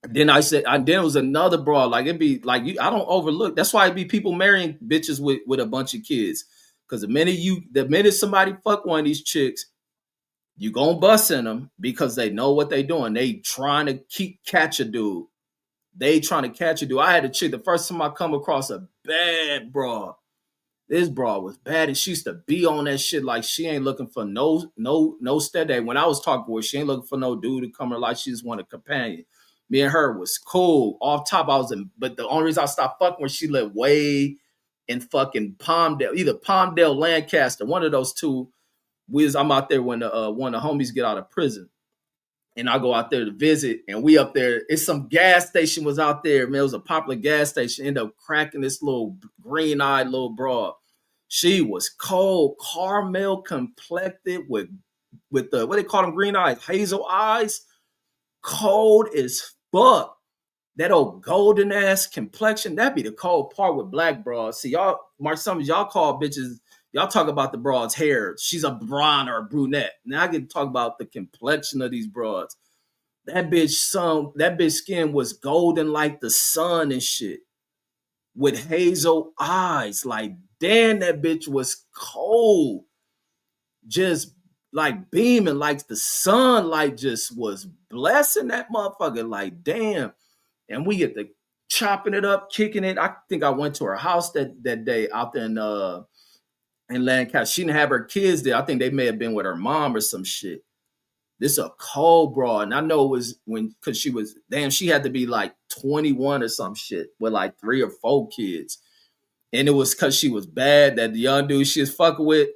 Then then it was another broad. Like it'd be like I don't overlook. That's why it'd be people marrying bitches with a bunch of kids. Because the minute somebody fuck one of these chicks, you gonna bust in them because they know what they doing. They trying to catch a dude. they trying to catch a dude. I had a chick the first time I come across a bad broad. This broad was bad, and she used to be on that shit like she ain't looking for no steady. When I was talking with her, she ain't looking for no dude to come her like she just want a companion. Me and her was cool. Off top, I was in, but the only reason I stopped fucking when she lived way in fucking Palmdale, either Palmdale, Lancaster, one of those two. I'm out there when one of the homies get out of prison. And I go out there to visit, and we up there. It's some gas station was out there, man. It was a popular gas station. Ended up cracking this little green-eyed little broad. She was cold, caramel complected with the what they call them, green eyes, hazel eyes, cold as fuck. That old golden ass complexion. That'd be the cold part with black broads. See, y'all, Mark, some of y'all call bitches. Y'all talk about the broad's hair. She's a blonde or a brunette. Now I can talk about the complexion of these broads. That bitch skin was golden like the sun and shit, with hazel eyes. Like, damn, that bitch was cold, just like beaming, like the sunlight just was blessing that motherfucker. Like, damn. And we get to chopping it up, kicking it. I think I went to her house that day out there in Lancaster. She didn't have her kids there. I think they may have been with her mom or some shit. This is a cold broad. And I know it was because she had to be like 21 or some shit with like 3 or 4 kids. And it was because she was bad that the young dude she was fucking with,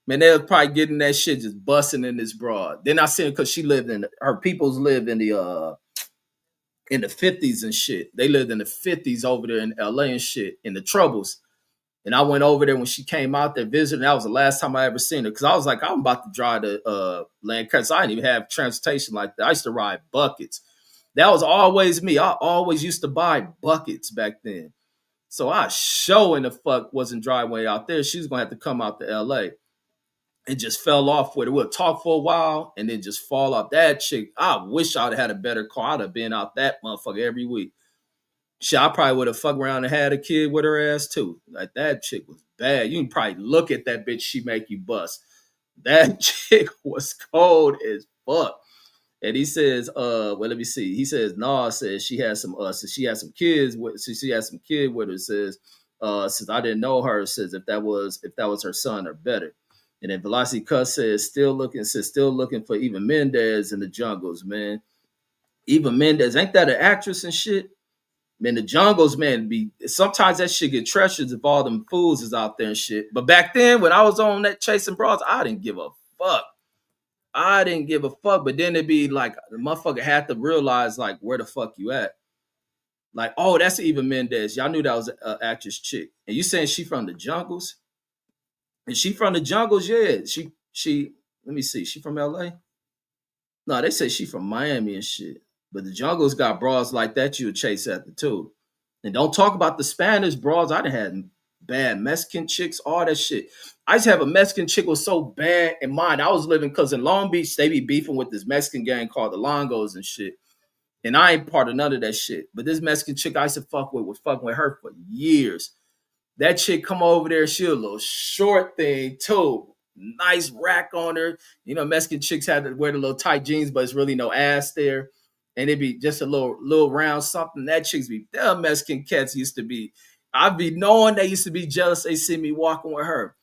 man, they was probably getting that shit just busting in this broad. Then I seen because her peoples lived in the 50s and shit. They lived in the 50s over there in LA and shit, in the Troubles. And I went over there when she came out there visiting. That was the last time I ever seen her. Because I was like, I'm about to drive to Lancaster. I didn't even have transportation like that. I used to ride buckets. That was always me. I always used to buy buckets back then. So I sure in the fuck wasn't driveway out there. She was going to have to come out to LA. And just fell off with it. We'll talk for a while and then just fall off. That chick, I wish I'd have had a better car. I'd have been out that motherfucker every week. Shit, I probably would have fucked around and had a kid with her ass too. Like, that chick was bad. You can probably look at that bitch, she make you bust. That chick was cold as fuck. And he says, well, let me see. He says, nah, says she had some kids with, she had some kid with her, says I didn't know her, says if that was her son or better. And then Velocity Cuss says, still looking for Eva Mendes in the jungles, man. Eva Mendes, ain't that an actress and shit? Man, the jungles, man, sometimes that shit get treacherous if all them fools is out there and shit. But back then, when I was on that chasing bras, I didn't give a fuck. But then it'd be like, the motherfucker had to realize, like, where the fuck you at? Like, oh, that's Eva Mendes. Y'all knew that was an actress chick. And you saying she from the jungles? And she from the jungles, yeah. She let me see. She from LA? No, they say she from Miami and shit. But the jungles got bras like that you would chase after too. And don't talk about the Spanish bras. I done had bad Mexican chicks, all that shit. I used to have a Mexican chick was so bad in mine. I was living because in Long Beach, they be beefing with this Mexican gang called the Longos and shit. And I ain't part of none of that shit. But this Mexican chick I used to fuck with was fucking with her for years. That chick come over there, she a little short thing too. Nice rack on her. You know, Mexican chicks have to wear the little tight jeans, but it's really no ass there. And it'd be just a little round something. That chicks be, them Mexican cats used to be, I'd be knowing they used to be jealous. They see me walking with her.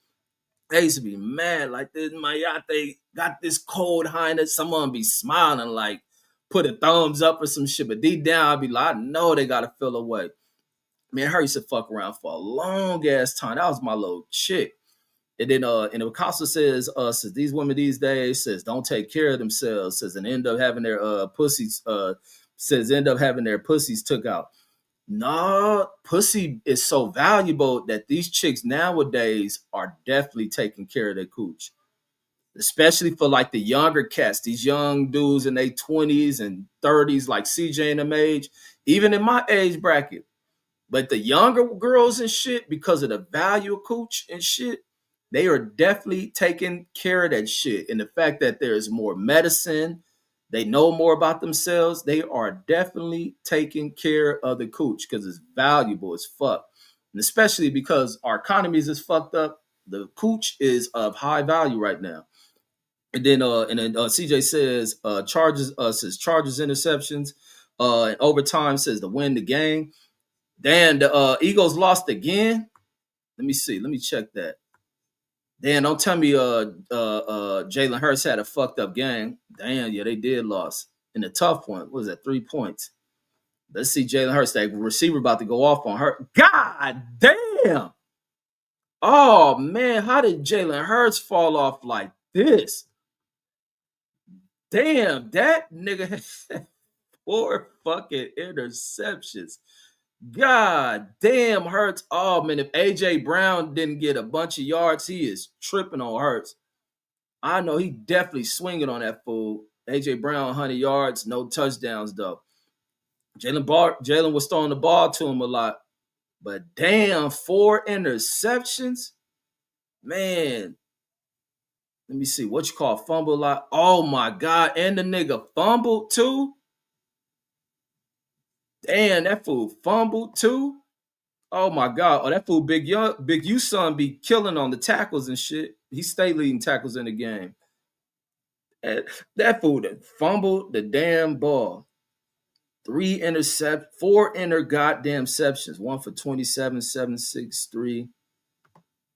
They used to be mad like this. My yacht, they got this cold highness. Someone be smiling like, put a thumbs up or some shit. But deep down, I'd be like, I know they got to feel away. Man, her used to fuck around for a long ass time. That was my little chick. And then and the Picasso says these women these days says don't take care of themselves, says and end up having their pussies took out. No, pussy is so valuable that these chicks nowadays are definitely taking care of their cooch. Especially for like the younger cats, these young dudes in their 20s and 30s, like CJ in them age, even in my age bracket. But the younger girls and shit, because of the value of cooch and shit, they are definitely taking care of that shit. And the fact that there's more medicine, they know more about themselves, they are definitely taking care of the cooch because it's valuable as fuck. And especially because our economies is fucked up, the cooch is of high value right now. And then CJ says charges interceptions. In overtime says to win the game. Damn, the Eagles lost again. Let me see. Let me check that. Damn, don't tell me Jalen Hurts had a fucked up game. Damn, yeah, they did lose. In a tough one. What was that? 3 points. Let's see Jalen Hurts. That receiver about to go off on her. God damn. Oh man, how did Jalen Hurts fall off like this? Damn, that nigga had 4 fucking interceptions. God damn, Hurts. Oh man, if AJ Brown didn't get a bunch of yards, he is tripping on Hurts. I know he definitely swinging on that fool. AJ Brown 100 yards, no touchdowns though. Jalen was throwing the ball to him a lot, but damn, 4 interceptions, man. Let me see what you call fumble a lot. Oh my god, and the nigga fumbled too. Damn, that fool fumbled too. Oh my god! Oh, that fool Big U son be killing on the tackles and shit. He stay leading tackles in the game. That fool that fumbled the damn ball. 4 goddamn exceptions. 1 for 27, 7, 6, 3.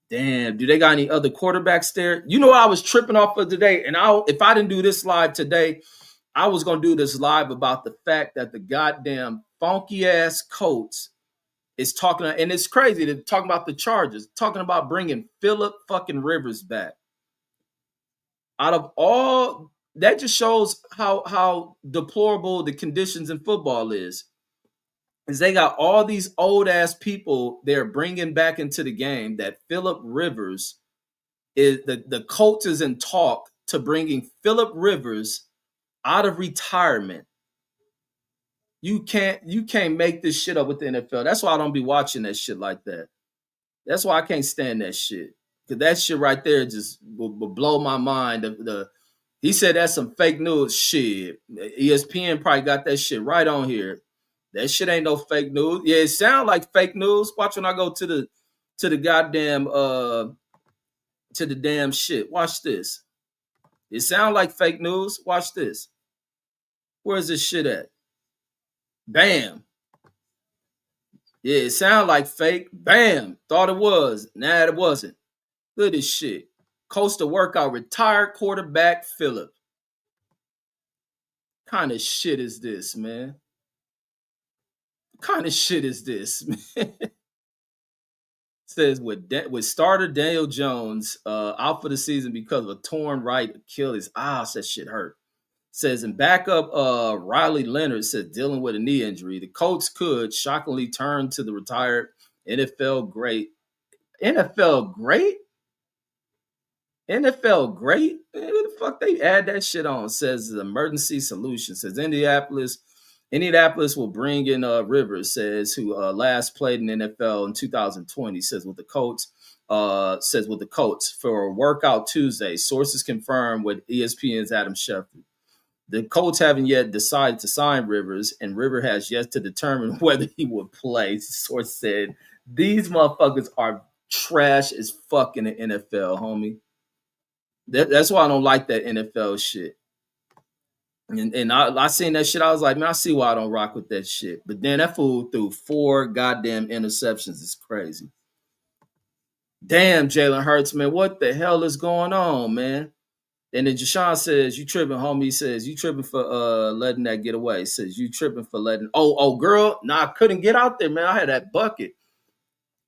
Damn, do they got any other quarterbacks there? You know what I was tripping off of today? And if I didn't do this live today, I was gonna do this live about the fact that the goddamn funky ass Colts is talking, and it's crazy. They're talking about the Chargers, talking about bringing Phillip fucking Rivers back. Out of all, that just shows how deplorable the conditions in football is they got all these old ass people they're bringing back into the game. That Phillip Rivers is the Colts is in talk to bringing Phillip Rivers out of retirement. You can't make this shit up with the NFL. That's why I don't be watching that shit like that. That's why I can't stand that shit. Because that shit right there just will blow my mind. He said that's some fake news shit. ESPN probably got that shit right on here. That shit ain't no fake news. Yeah, it sound like fake news. Watch when I go to the goddamn to the damn shit. Watch this. It sound like fake news. Watch this. Where's this shit at? Bam. Yeah, it sound like fake. Bam. Thought it was. Nah, it wasn't. Look at this shit. Coastal workout, retired quarterback Phillip. Kind of shit is this, man? Kind of shit is this, man? Says with starter Daniel Jones out for the season because of a torn right Achilles. That shit hurt. Says in backup Riley Leonard says dealing with a knee injury. The Colts could shockingly turn to the retired NFL great. NFL great? NFL great? Man, who the fuck they add that shit on? Says the emergency solution. Says Indianapolis will bring in Rivers, says who last played in NFL in 2020. Says with the Colts for a workout Tuesday. Sources confirm with ESPN's Adam Schefter. The Colts haven't yet decided to sign Rivers, and River has yet to determine whether he will play. Source said these motherfuckers are trash as fuck in the NFL, homie. That's why I don't like that NFL shit. And I seen that shit. I was like, man, I see why I don't rock with that shit. But then that fool threw 4 goddamn interceptions. It's crazy. Damn, Jalen Hurts, man. What the hell is going on, man? And then Jashawn says, you tripping, homie. He says, you tripping for letting that get away. He says, you tripping for letting. Oh, girl. Nah, I couldn't get out there, man. I had that bucket.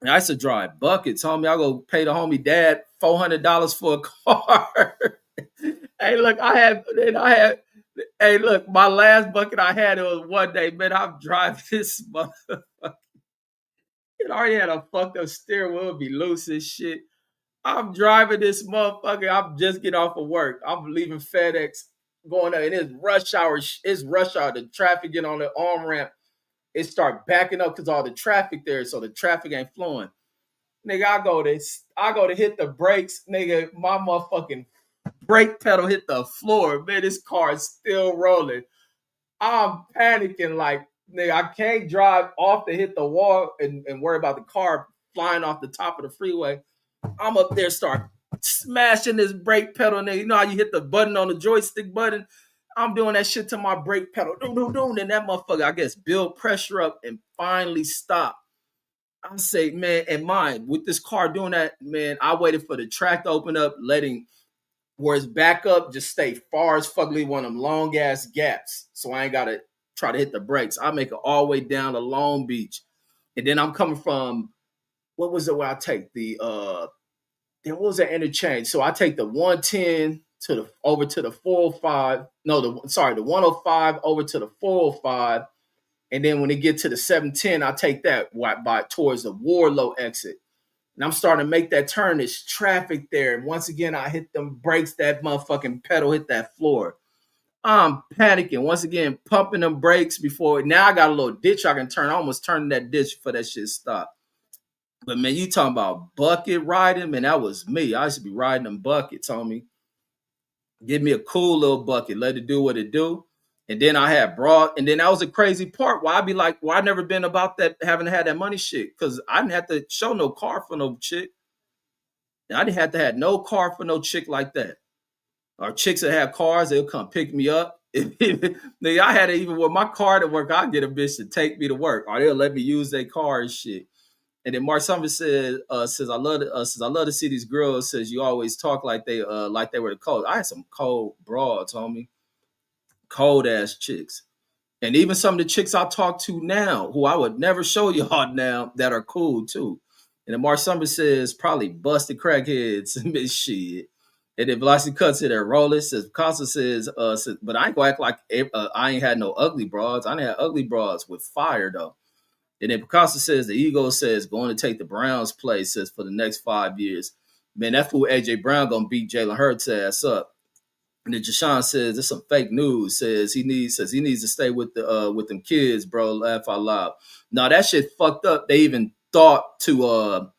And I used to drive buckets, homie. I go pay the homie dad $400 for a car. Hey, look, hey, look, my last bucket I had, it was one day, man, I'm driving this motherfucker. It already had a fucked up steering wheel, be loose and shit. I'm driving this motherfucker. I'm just getting off of work. I'm leaving FedEx, going there, and it's rush hour. The traffic getting on the arm ramp. It start backing up because all the traffic there, so the traffic ain't flowing. Nigga, I go to hit the brakes, nigga. My motherfucking brake pedal hit the floor. Man, this car is still rolling. I'm panicking like, nigga, I can't drive off to hit the wall and worry about the car flying off the top of the freeway. I'm up there, start smashing this brake pedal, nigga. You know how you hit the button on the joystick button? I'm doing that shit to my brake pedal. And that motherfucker, I guess, build pressure up and finally stop. I say, man, and mine, with this car doing that, man, I waited for the track to open up, letting where it's back up, just stay far as fuck, leave one of them long ass gaps. So I ain't gotta try to hit the brakes. I make it all the way down to Long Beach. And then I'm coming from, what was it where I take the then what was that interchange? So I take the 110 to the over to the 405. No, the 105 over to the 405. And then when it get to the 710, I take that by towards the Warlow exit. And I'm starting to make that turn. There's traffic there. And once again, I hit them brakes, that motherfucking pedal hit that floor. I'm panicking. Once again, pumping them brakes before. Now I got a little ditch I can turn. I almost turned that ditch for that shit stop. But man, you talking about bucket riding, man, that was me. I used to be riding them buckets, homie. Give me a cool little bucket, let it do what it do. And then I had broad, and then that was a crazy part why I be like, well, I never been about that, having had that money shit. Cause I didn't have to show no car for no chick. I didn't have to have no car for no chick like that. Or chicks that have cars, they'll come pick me up. I had it even with my car to work, I'd get a bitch to take me to work. Or they'll let me use their car and shit. And then Mark Summers says I love to see these girls. Says you always talk like they were the cold. I had some cold broads, homie, cold ass chicks, and even some of the chicks I talk to now, who I would never show y'all now, that are cool too. And then Mark Summers says probably busted crackheads and shit. And then Velocity cuts it at Rollins says Picasso says, but I ain't gonna act like I ain't had no ugly broads. I didn't have ugly broads with fire though. And then Picasso says the ego says going to take the Browns' place says for the next 5 years. Man, that fool AJ Brown gonna beat Jalen Hurts' ass up. And then Jashawn says there's some fake news. Says he needs to stay with them kids, bro. Laugh out loud. Now that shit fucked up. They even thought to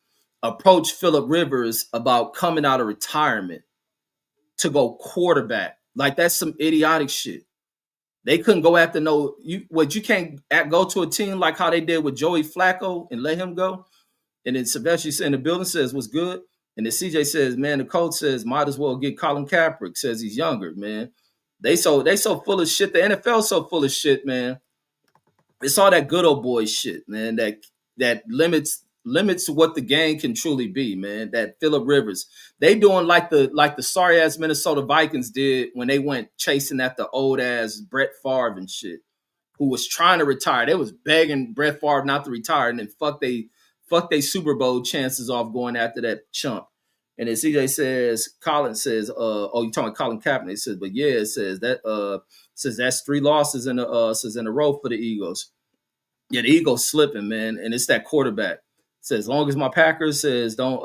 approach Phillip Rivers about coming out of retirement to go quarterback. Like that's some idiotic shit. They couldn't go after you can't go to a team like how they did with Joey Flacco and let him go. And then Sylvester in the building says, what's good? And then CJ says, man, the coach says, might as well get Colin Kaepernick, says he's younger, man. They so full of shit. The NFL so full of shit, man. It's all that good old boy shit, man, that limits what the game can truly be, man. That Phillip Rivers, they doing like the sorry ass Minnesota Vikings did when they went chasing after old ass Brett Favre and shit, who was trying to retire. They was begging Brett Favre not to retire, and then fuck they Super Bowl chances off going after that chump. And then CJ says, Colin says, you talking about Colin Kaepernick? It says, but yeah, it says that's 3 losses in a row for the Eagles. Yeah, the Eagles slipping, man, and it's that quarterback. Says as long as my Packers don't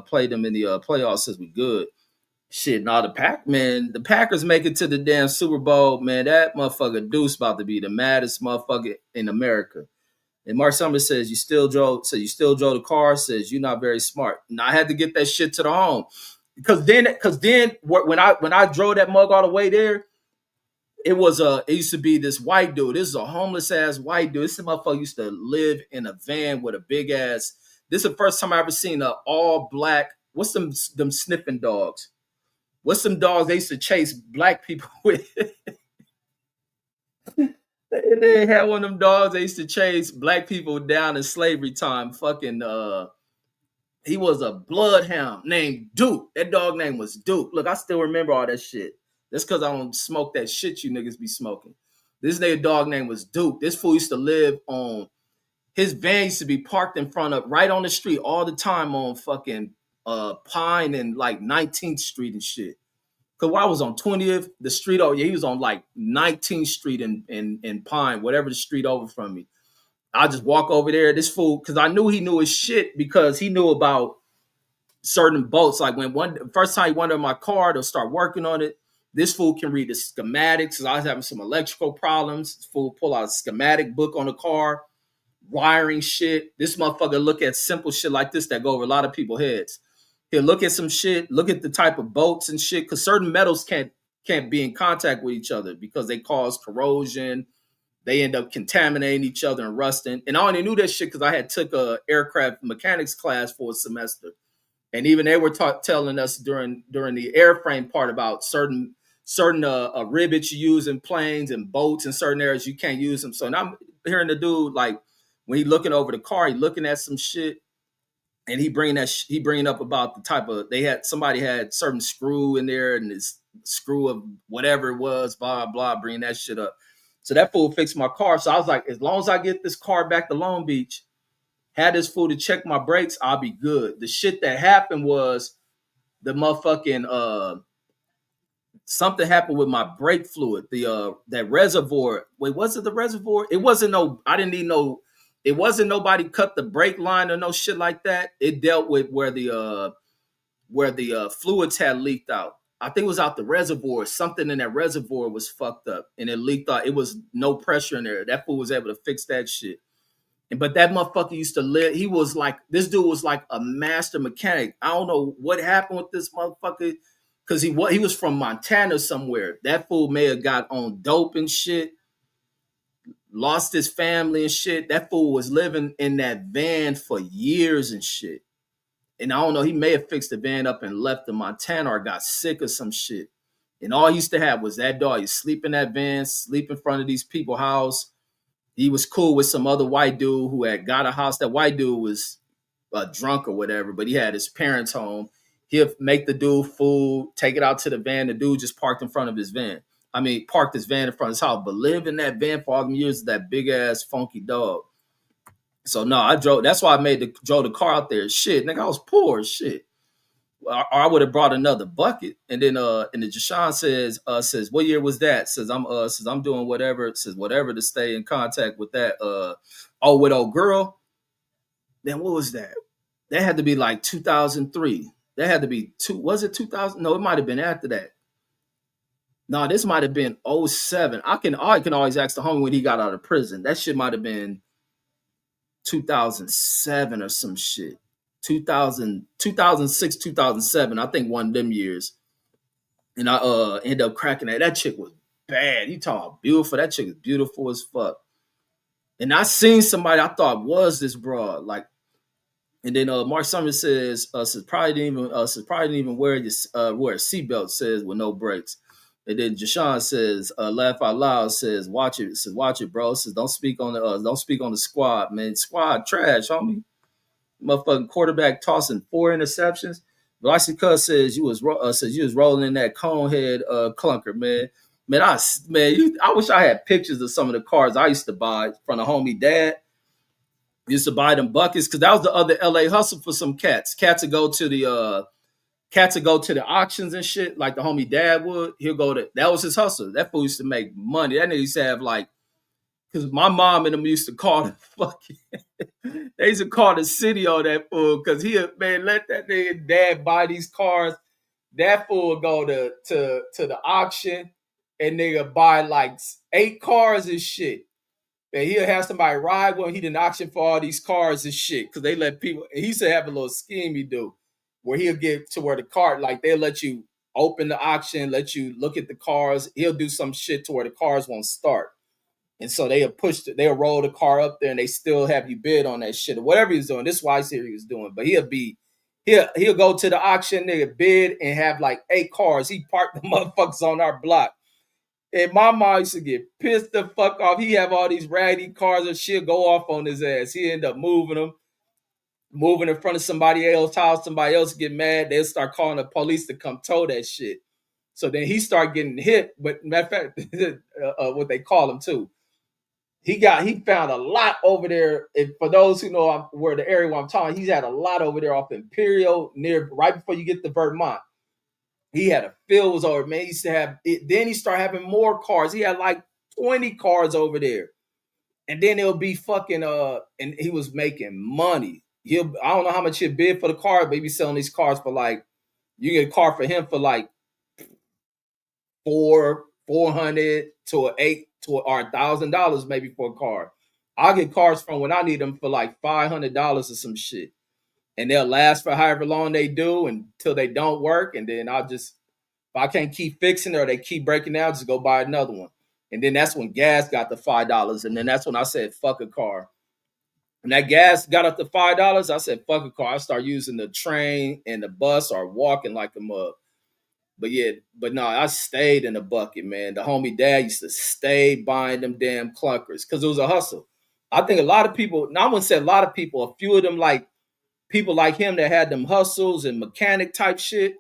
play them in the playoffs, says we good. Shit, nah, the Packers make it to the damn Super Bowl, man. That motherfucker Deuce about to be the maddest motherfucker in America. And Mark Summers says you still drove the car. Says you're not very smart. And I had to get that shit to the home because then when I drove that mug all the way there, it used to be this white dude. This is a homeless ass white dude. This motherfucker used to live in a van with a big ass. This is the first time I ever seen a all black. What's them sniffing dogs? What's some dogs they used to chase black people with? They had one of them dogs they used to chase black people down in slavery time. Fucking he was a bloodhound named Duke. That dog name was Duke. Look, I still remember all that shit. That's because I don't smoke that shit you niggas be smoking. This nigga dog name was Duke. This fool used to live on, his van used to be parked in front of, right on the street all the time on fucking Pine and like 19th Street and shit. Cause while I was on 20th, the street over, he was on like 19th Street in Pine, whatever the street over from me. I just walk over there. This fool, because I knew he knew his shit because he knew about certain boats. Like when first time he went in my car to start working on it, this fool can read the schematics. Cause I was having some electrical problems. This fool pull out a schematic book on the car, wiring shit. This motherfucker look at simple shit like this that go over a lot of people's heads. He'll look at some shit, look at the type of boats and shit, because certain metals can't be in contact with each other because they cause corrosion. They end up contaminating each other and rusting. And I only knew that shit because I had took a aircraft mechanics class for a semester. And even they were telling us during the airframe part about certain certain rivets you use in planes and boats in certain areas you can't use them. So now I'm hearing the dude like when he looking over the car, he looking at some shit, and he bringing up about the type of somebody had certain screw in there and this screw of whatever it was, blah blah, bringing that shit up. So that fool fixed my car. So I was like, as long as I get this car back to Long Beach, had this fool to check my brakes, I'll be good. The shit that happened was the motherfucking something happened with my brake fluid. The that reservoir. Wait, was it the reservoir? It wasn't no. I didn't need no. It wasn't nobody cut the brake line or no shit like that. It dealt with where the fluids had leaked out. I think it was out the reservoir. Something in that reservoir was fucked up and it leaked out. It was no pressure in there. That fool was able to fix that shit. But that motherfucker used to live. He was like, this dude was like a master mechanic. I don't know what happened with this motherfucker because he was from Montana somewhere. That fool may have got on dope and shit, lost his family and shit. That fool was living in that van for years and shit. And I don't know, he may have fixed the van up and left to Montana or got sick or some shit. And all he used to have was that dog. He sleep in that van, sleep in front of these people's house. He was cool with some other white dude who had got a house. That white dude was drunk or whatever, but he had his parents home. He'll make the dude food, take it out to the van. The dude just parked in front of his van. I mean, parked his van in front of his house, but lived in that van for all them years, that big ass funky dog. So no, I drove. That's why I drove the car out there. Shit, nigga, I was poor as shit. Or I would have brought another bucket. And then and the Jashawn says, what year was that? Says I'm doing whatever. Says whatever to stay in contact with that. With old girl. Then what was that? That had to be like 2003. That had to be was it 2000? No, it might have been after that. No, this might have been 07. I can always ask the homie when he got out of prison. That shit might have been 2007 or some shit. 2006, 2007. I think one of them years. And I ended up cracking that. That chick was bad. You talking about beautiful. That chick is beautiful as fuck. And I seen somebody I thought was this broad. Like, and then Mark Summers says probably didn't even wear a seatbelt, says with no brakes. And then Jashawn says, laugh out loud, says, watch it, bro. Says, don't speak on the squad, man. Squad trash, homie. Motherfucking quarterback tossing 4 interceptions. Velocity Cuz says you was rolling in that conehead clunker, man. I wish I had pictures of some of the cars I used to buy from the homie dad. Used to buy them buckets because that was the other LA hustle for some cats. Cats would go to the auctions and shit like the homie dad would. That was his hustle. That fool used to make money. That nigga used to have like, because my mom and them used to call the fucking, they used to call the city on that fool because let that nigga dad buy these cars. That fool would go to the auction and nigga buy like 8 cars and shit. And he'll have somebody ride one. He didn't auction for all these cars and shit because they let people. He used to have a little scheme he do where he'll get to where the car, like they'll let you open the auction, let you look at the cars. He'll do some shit to where the cars won't start. And so they'll roll the car up there and they still have you bid on that shit or whatever he's doing. This is why I see what he was doing. But he'll go to the auction, nigga, bid and have like 8 cars. He parked the motherfuckers on our block. And my mom used to get pissed the fuck off. He have all these raggedy cars and shit go off on his ass. He end up moving in front of somebody else's house. Somebody else get mad. They'll start calling the police to come tow that shit. So then he start getting hit. But matter of fact, what they call him too. He found a lot over there. For those who know where the area where I'm talking, he's had a lot over there off Imperial, right before you get to Vermont. He had a field over, man. He used to have it. Then he started having more cars. He had like 20 cars over there. And then it'll be fucking and he was making money. I don't know how much he'll bid for the car, but he be selling these cars for like, you get a car for him for like $400 to $1,000 maybe for a car. I'll get cars from when I need them for like $500 or some shit. And they'll last for however long they do until they don't work. And then if I can't keep fixing it or they keep breaking down, just go buy another one. And then that's when gas got to $5. And then that's when I said, fuck a car. When that gas got up to $5, I said, fuck a car. I start using the train and the bus or walking like a mug. But yeah, but no, I stayed in the bucket, man. The homie dad used to stay buying them damn clunkers because it was a hustle. I think a lot of people, now I wouldn't say a lot of people, a few of them like people like him that had them hustles and mechanic type shit,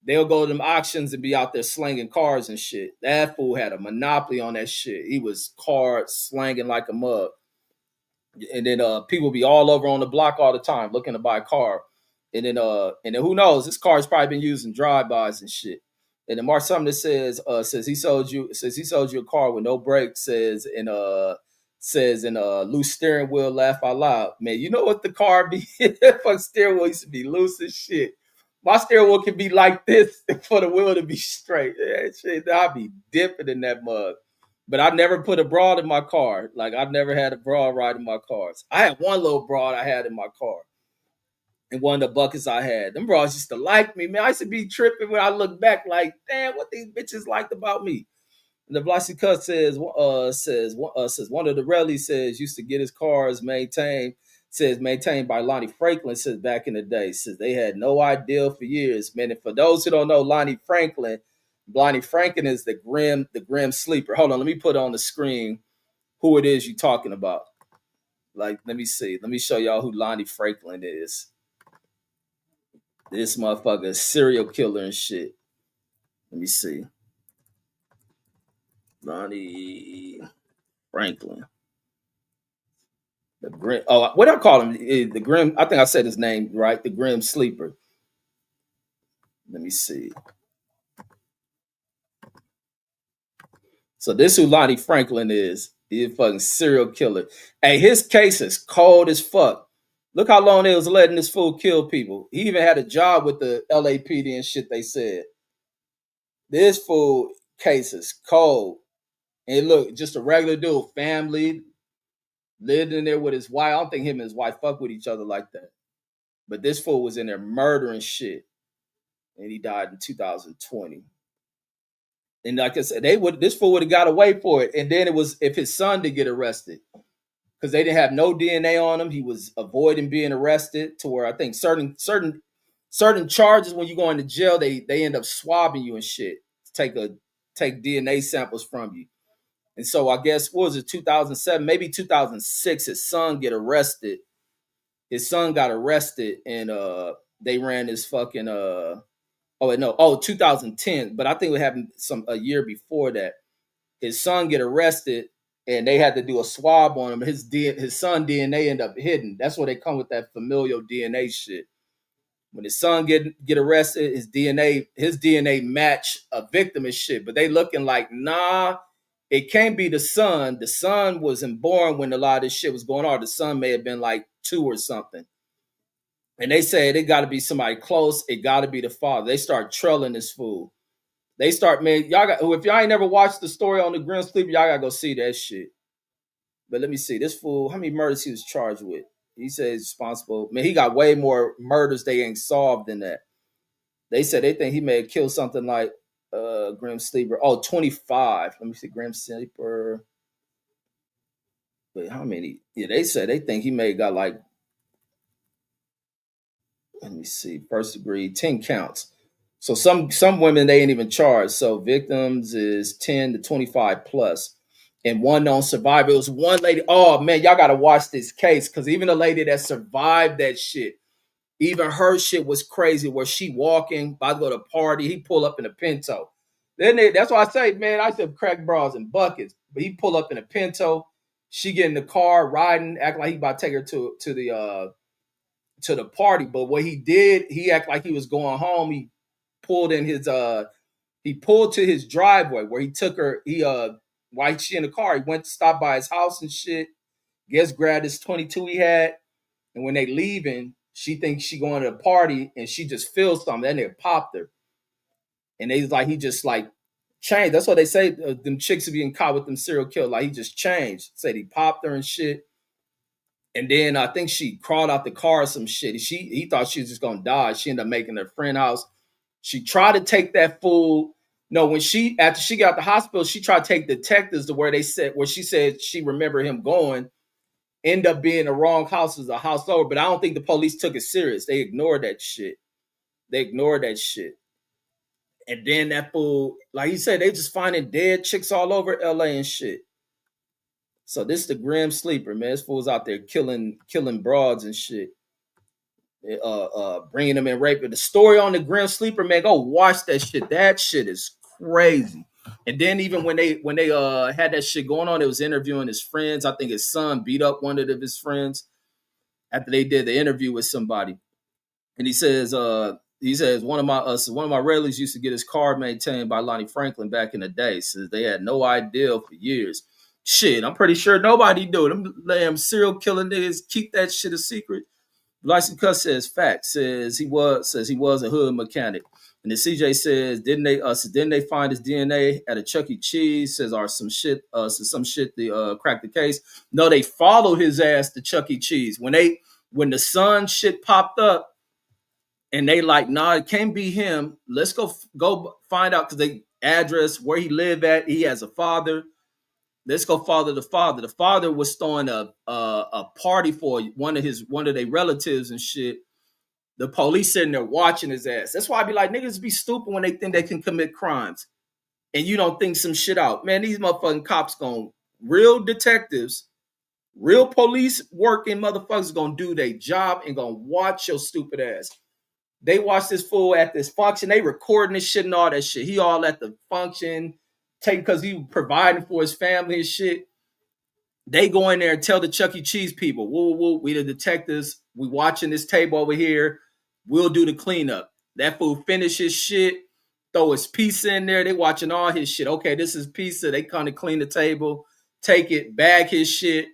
they'll go to them auctions and be out there slinging cars and shit. That fool had a monopoly on that shit. He was card slanging like a mug. And then people be all over on the block all the time looking to buy a car. And then who knows? This car's probably been used in drive-bys and shit. And then Mark Sumner says he sold you a car with no brakes, says in loose steering wheel, laugh out loud. Man, you know what the car be? Fuck, steering wheel used to be loose as shit. My steering wheel can be like this for the wheel to be straight. Yeah, shit, I'd be dipping in that mug. But I never put a broad in my car. Like I've never had a broad ride in my cars. I had one little broad I had in my car. And one of the buckets I had. Them broads used to like me, man. I used to be tripping when I look back like, damn, what these bitches liked about me. And the Vlasi Cut says one of the rallies says used to get his cars maintained by Lonnie Franklin, says back in the day. Says they had no idea for years. Man, and for those who don't know Lonnie Franklin is the grim sleeper. Hold on, let me put on the screen who it is you're talking about. Like, let me see. Let me show y'all who Lonnie Franklin is. This motherfucker is serial killer and shit. Let me see. Lonnie Franklin. The grim. Oh, what I call him? The grim. I think I said his name right. The grim sleeper. Let me see. So this who Lonnie Franklin is. He's a fucking serial killer. Hey, his case is cold as fuck. Look how long they was letting this fool kill people. He even had a job with the LAPD and shit, they said. This fool case is cold. And look, just a regular dude, family, lived in there with his wife. I don't think him and his wife fuck with each other like that. But this fool was in there murdering shit. And he died in 2020. And like I said, this fool would have got away for it. And then it was if his son did get arrested. Because they didn't have no DNA on him. He was avoiding being arrested to where I think certain charges when you go into jail, they end up swabbing you and shit. Take DNA samples from you. And so I guess what was it, 2007, maybe 2006, his son get arrested. His son got arrested and they ran his fucking 2010, but I think it happened a year before that. His son get arrested and they had to do a swab on him. His son DNA ended up hidden. That's where they come with that familial DNA shit. When his son get arrested, his DNA match a victim and shit. But they looking like, nah, it can't be the son. The son wasn't born when a lot of this shit was going on. The son may have been like 2 or something. And they said it got to be somebody close. It got to be the father. They start trailing this fool. They start, man, if y'all ain't never watched the story on the Grim Sleeper, y'all got to go see that shit. But let me see. This fool, how many murders he was charged with? He said he's responsible. Man, he got way more murders they ain't solved than that. They said they think he may have killed something like Grim Sleeper. Oh, 25. Let me see. Grim Sleeper. Wait, how many? Yeah, they said they think he may have got like, let me see, first degree, 10 counts. So some women they ain't even charged. So victims is 10 to 25 plus. And one known survivor. It was one lady. Oh man, y'all gotta watch this case because even the lady that survived that shit, even her shit was crazy. Where she walking, about to go to a party, he pull up in a Pinto. That's why I say, man, I used to crack bras and buckets, but he pull up in a Pinto. She get in the car, riding, act like he about to take her to the party. But what he did, he act like he was going home. He pulled to his driveway where he took her. While she in the car, he went to stop by his house and shit. Guess grabbed his 22 he had. And when they leaving, she thinks she going to the party and she just feels something. That nigga popped her. And he just like changed. That's what they say. Them chicks are being caught with them serial killers. Like he just changed. Said he popped her and shit. And then I think she crawled out the car or some shit. He thought she was just gonna die. She ended up making her friend house. She tried to take that fool. No, after she got out the hospital, she tried to take detectives to where she said she remembered him going. End up being the wrong house as a house over. But I don't think the police took it serious. They ignored that shit. And then that fool, like he said, they just finding dead chicks all over LA and shit. So this the grim sleeper, man. This fool's out there killing broads and shit. Bringing them in rape. The story on the grim sleeper, man, go watch that shit. That shit is crazy. And then even when they had that shit going on, it was interviewing his friends. I think his son beat up one of his friends after they did the interview with somebody. And he says one of my relatives used to get his car maintained by Lonnie Franklin back in the day. Says they had no idea for years. Shit, I'm pretty sure nobody knew. Them damn serial killing niggas keep that shit a secret. License Cuss says fact. Says he was a hood mechanic. And the CJ says didn't they find his DNA at a Chuck E. Cheese? Says or some shit to crack the case. No, they followed his ass to Chuck E. Cheese. When the son shit popped up, and they like, nah, it can't be him. Let's go find out, because they address where he lived at. He has a father. Let's go follow the father. The father was throwing a party for one of their relatives and shit. The police sitting there watching his ass. That's why I be like, niggas be stupid when they think they can commit crimes, and you don't think some shit out. Man, these motherfucking cops real detectives, real police working motherfuckers gonna do their job and gonna watch your stupid ass. They watched this fool at this function. They recording this shit and all that shit. He all at the function, because he providing for his family and shit. They go in there and tell the Chuck E. Cheese people, woo, woo, we the detectives. We watching this table over here. We'll do the cleanup. That fool finish his shit, throw his pizza in there. They watching all his shit. Okay, this is pizza. They come to clean the table, take it, bag his shit,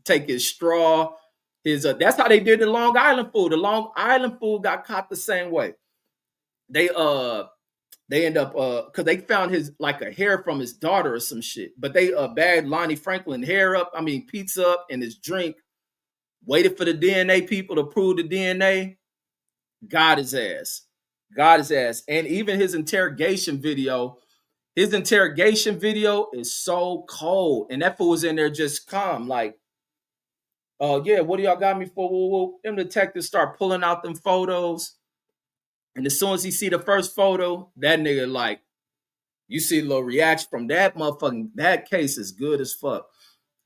take his straw. That's how they did the Long Island fool. The Long Island fool got caught the same way. They end up because they found his like a hair from his daughter or some shit. But they bagged Lonnie Franklin pizza up and his drink. Waited for the DNA people to prove the DNA. Got his ass. And even his interrogation video is so cold. And that fool was in there just calm, like, yeah, what do y'all got me for? Woo, woo. Them detectives start pulling out them photos. And as soon as he see the first photo, that nigga, like, you see a little reaction from that motherfucking, that case is good as fuck.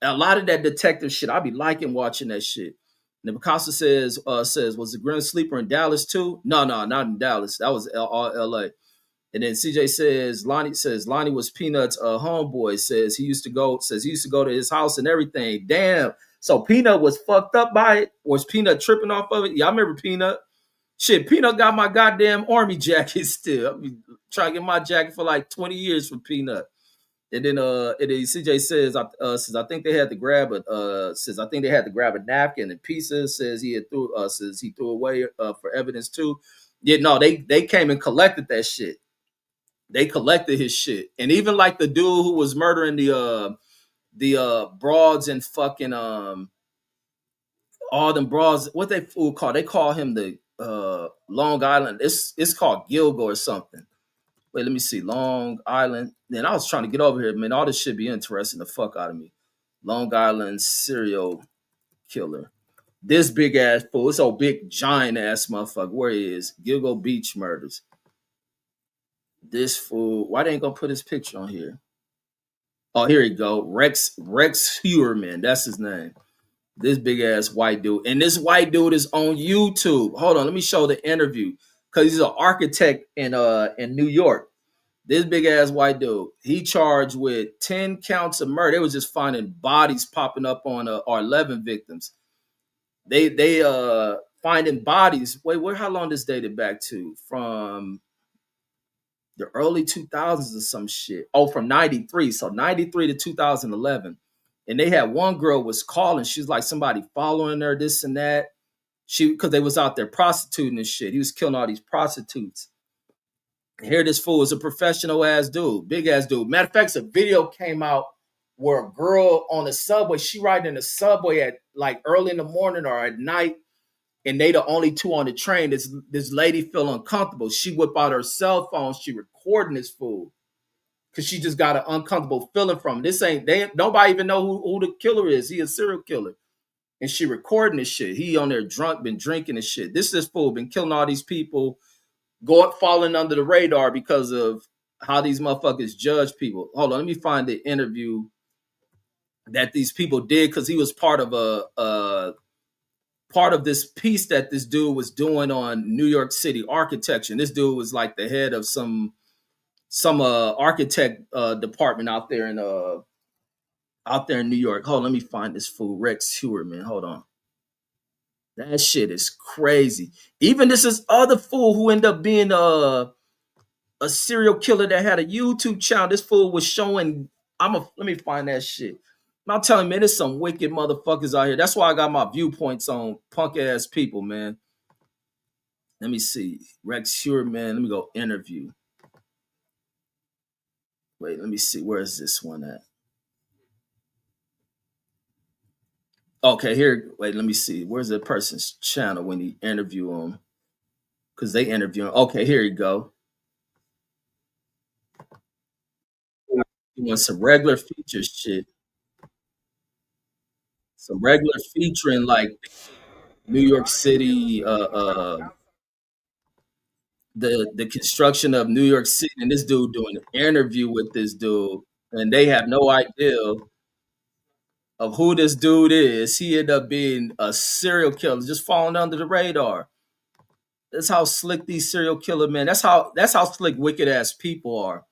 A lot of that detective shit, I be liking watching that shit. And the Picasso says, was the Grim Sleeper in Dallas too? No, not in Dallas. That was all LA. And then CJ says Lonnie was Peanut's homeboy. Says he used to go to his house and everything. Damn. So Peanut was fucked up by it. Was Peanut tripping off of it? Yeah, I remember Peanut. Shit, Peanut got my goddamn army jacket still. I mean, trying to get my jacket for like 20 years from Peanut. And then CJ says I think they had to grab a napkin and pizza. Says he threw away for evidence too. Yeah, no, they came and collected that shit. They collected his shit. And even like the dude who was murdering the broads and fucking all them broads, what they fool call? They call him the Long Island. It's called Gilgo or something. Wait, let me see. Long Island. Then I was trying to get over here, man. All this shit be interesting the fuck out of me. Long Island serial killer. This big ass fool. This old big giant ass motherfucker. Where he is? Gilgo Beach murders. This fool. Why they ain't gonna put his picture on here? Oh, here you go. Rex Hewerman. That's his name. This big ass white dude. And this white dude is on YouTube. Hold on, let me show the interview. Because he's an architect in New York. This big ass white dude, he charged with 10 counts of murder. They was just finding bodies popping up on our 11 victims. They finding bodies. Wait, how long this dated back to? From the early 2000s or some shit. Oh, from 93. So 93 to 2011. And they had one girl was calling. She's like somebody following her, this and that. Because they was out there prostituting and shit. He was killing all these prostitutes. And here this fool is a professional ass dude, big ass dude. Matter of fact, a video came out where a girl on the subway, she riding in the subway at like early in the morning or at night, and they the only two on the train. This lady feel uncomfortable. She whip out her cell phone. She recording this fool because she just got an uncomfortable feeling from it. Nobody even know who the killer is. He a serial killer. And she recording this shit. He on there drunk, been drinking and shit. This fool been killing all these people go up falling under the radar because of how these motherfuckers judge people. Hold on, let me find the interview that these people did because he was part of a part of this piece that this dude was doing on New York City architecture. And this dude was like the head of some architect department out there in New York. Hold on, let me find this fool Rex Hewer, man. Hold on. That shit is crazy. Even this is other fool who ended up being a serial killer that had a YouTube channel. This fool was showing. Let me find that shit. I'm telling you, man, there's some wicked motherfuckers out here. That's why I got my viewpoints on punk ass people, man. Let me see. Rex Hewer, man. Let me go interview. Wait, let me see. Where is this one at? Okay, here. Wait, let me see. Where's the person's channel when he interview him? Because they interview him. Okay, here you go. Doing some regular feature shit. Some regular featuring like New York City, the construction of New York City, and this dude doing an interview with this dude, and they have no idea of who this dude is. He ended up being a serial killer, just falling under the radar. That's how slick these serial killer men. That's how slick wicked ass people are.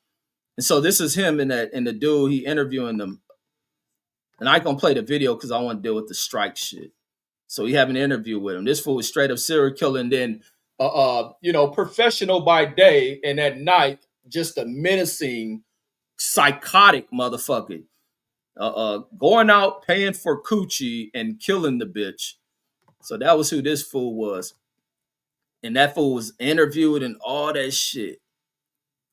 And so this is him and the dude he interviewing them. And I ain't gonna play the video because I want to deal with the strike shit. So he have an interview with him. This fool was straight up serial killer, and then professional by day, and at night, just a menacing, psychotic motherfucker. Going out, paying for coochie, and killing the bitch. So that was who this fool was. And that fool was interviewed and all that shit.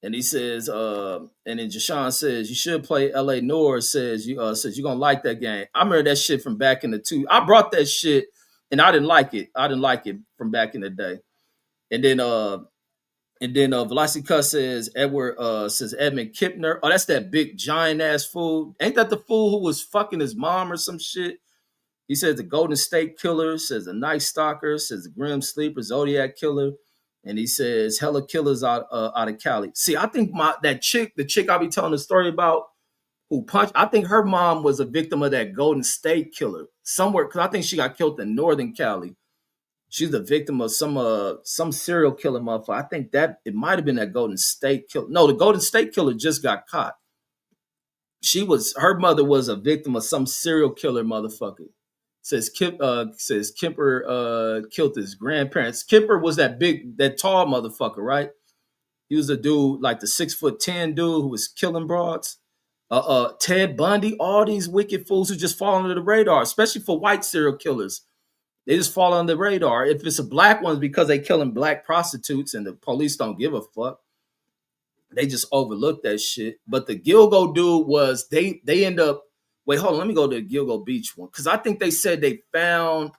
And he says, and then Jashawn says, you should play LA Noir, says you're gonna like that game. I remember that shit from back in the two. I brought that shit and I didn't like it. I didn't like it from back in the day. And then Velocity Cuss says says Edmund Kipner. Oh, that's that big giant ass fool. Ain't that the fool who was fucking his mom or some shit? He says the Golden State Killer, says the Night Stalker, says the Grim Sleeper, Zodiac Killer, and he says hella killers out of Cali. See, I think the chick I'll be telling the story about who punched, I think her mom was a victim of that Golden State Killer somewhere because I think she got killed in Northern Cali. She's the victim of some serial killer motherfucker. I think that it might have been that Golden State Killer. No, the Golden State Killer just got caught. Her mother was a victim of some serial killer motherfucker. Says Kemper killed his grandparents. Kemper was that tall motherfucker, right? He was a dude like the 6'10" dude who was killing broads. Ted Bundy, all these wicked fools who just fall under the radar, especially for white serial killers. They just fall on the radar. If it's a black one, it's because they killing black prostitutes and the police don't give a fuck. They just overlook that shit. But the Gilgo dude was they end up. Wait, hold on. Let me go to the Gilgo Beach one because I think they said they found.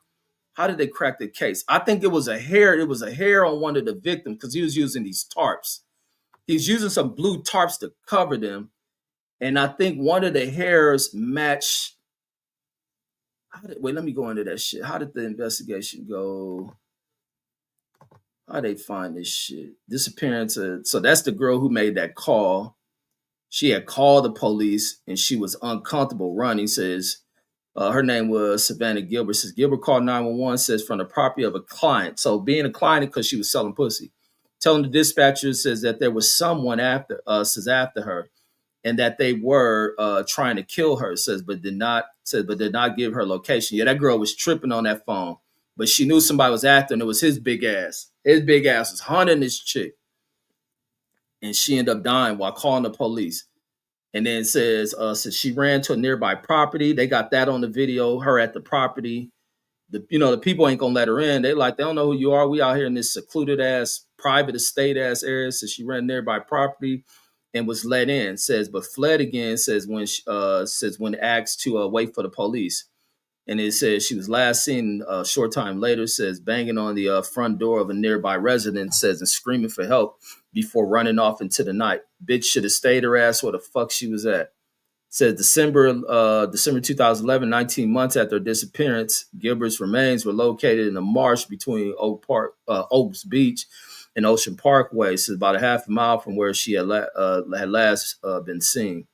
How did they crack the case? I think it was a hair. It was a hair on one of the victims because he was using these tarps. He was using some blue tarps to cover them, and I think one of the hairs matched. Wait, let me go into that shit. How did the investigation go? How did they find this shit? Disappearance. So that's the girl who made that call. She had called the police and she was uncomfortable running. Says her name was Savannah Gilbert. Says Gilbert called 911. Says from the property of a client. So being a client because she was selling pussy. Telling the dispatcher says that there was someone after her, and that they were trying to kill her. Says but did not give her location. Yeah, that girl was tripping on that phone, but she knew somebody was after, and it was his big ass. His big ass was hunting this chick. And she ended up dying while calling the police. And then says she ran to a nearby property. They got that on the video, her at the property. The people ain't gonna let her in. They don't know who you are. We out here in this secluded ass, private estate ass area. So she ran nearby property and was let in. Says but fled again. Says when asked to wait for the police. And it says she was last seen a short time later, says banging on the front door of a nearby residence, says and screaming for help before running off into the night. Bitch should have stayed her ass where the fuck she was at. Says December 2011, 19 months after her disappearance, Gilbert's remains were located in a marsh between Oaks Beach in Ocean Parkway. So about a half a mile from where she had last been seen.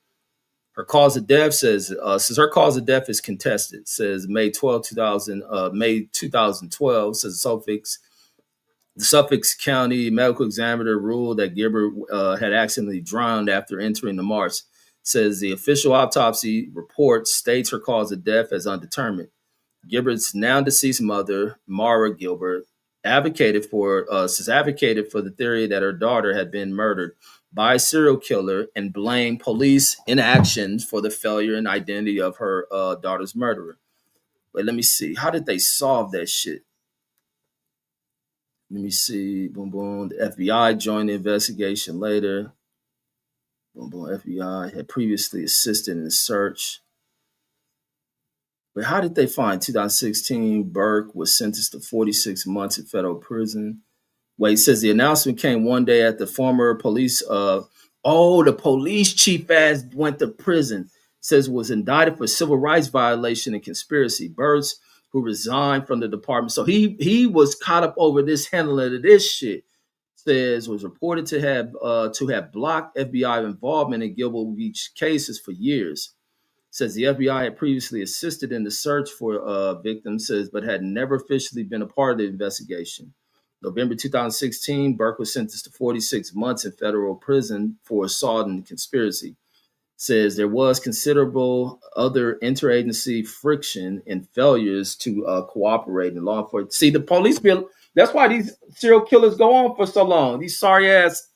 Her cause of death says her cause of death is contested. Says May 2012. Says the Suffolk County medical examiner ruled that Gilbert had accidentally drowned after entering the marsh. Says the official autopsy report states her cause of death as undetermined. Gilbert's now deceased mother, Mara Gilbert, advocated for the theory that her daughter had been murdered by a serial killer and blamed police inaction for the failure and identity of her daughter's murderer. But let me see, how did they solve that shit? Let me see. Boom, boom. The FBI joined the investigation later. Boom, boom. FBI had previously assisted in the search. But how did they find 2016 Burke was sentenced to 46 months in federal prison? Wait, it says the announcement came one day at the former police. The police chief ass went to prison. Says was indicted for civil rights violation and conspiracy. Burks, who resigned from the department, so he was caught up over this handling of this shit. Says was reported to have blocked FBI involvement in Gilbert Beach cases for years. Says the FBI had previously assisted in the search for victims, says, but had never officially been a part of the investigation. November 2016, Burke was sentenced to 46 months in federal prison for assault and conspiracy. Says there was considerable other interagency friction and failures to cooperate in law enforcement. See, the police bill, that's why these serial killers go on for so long. These sorry ass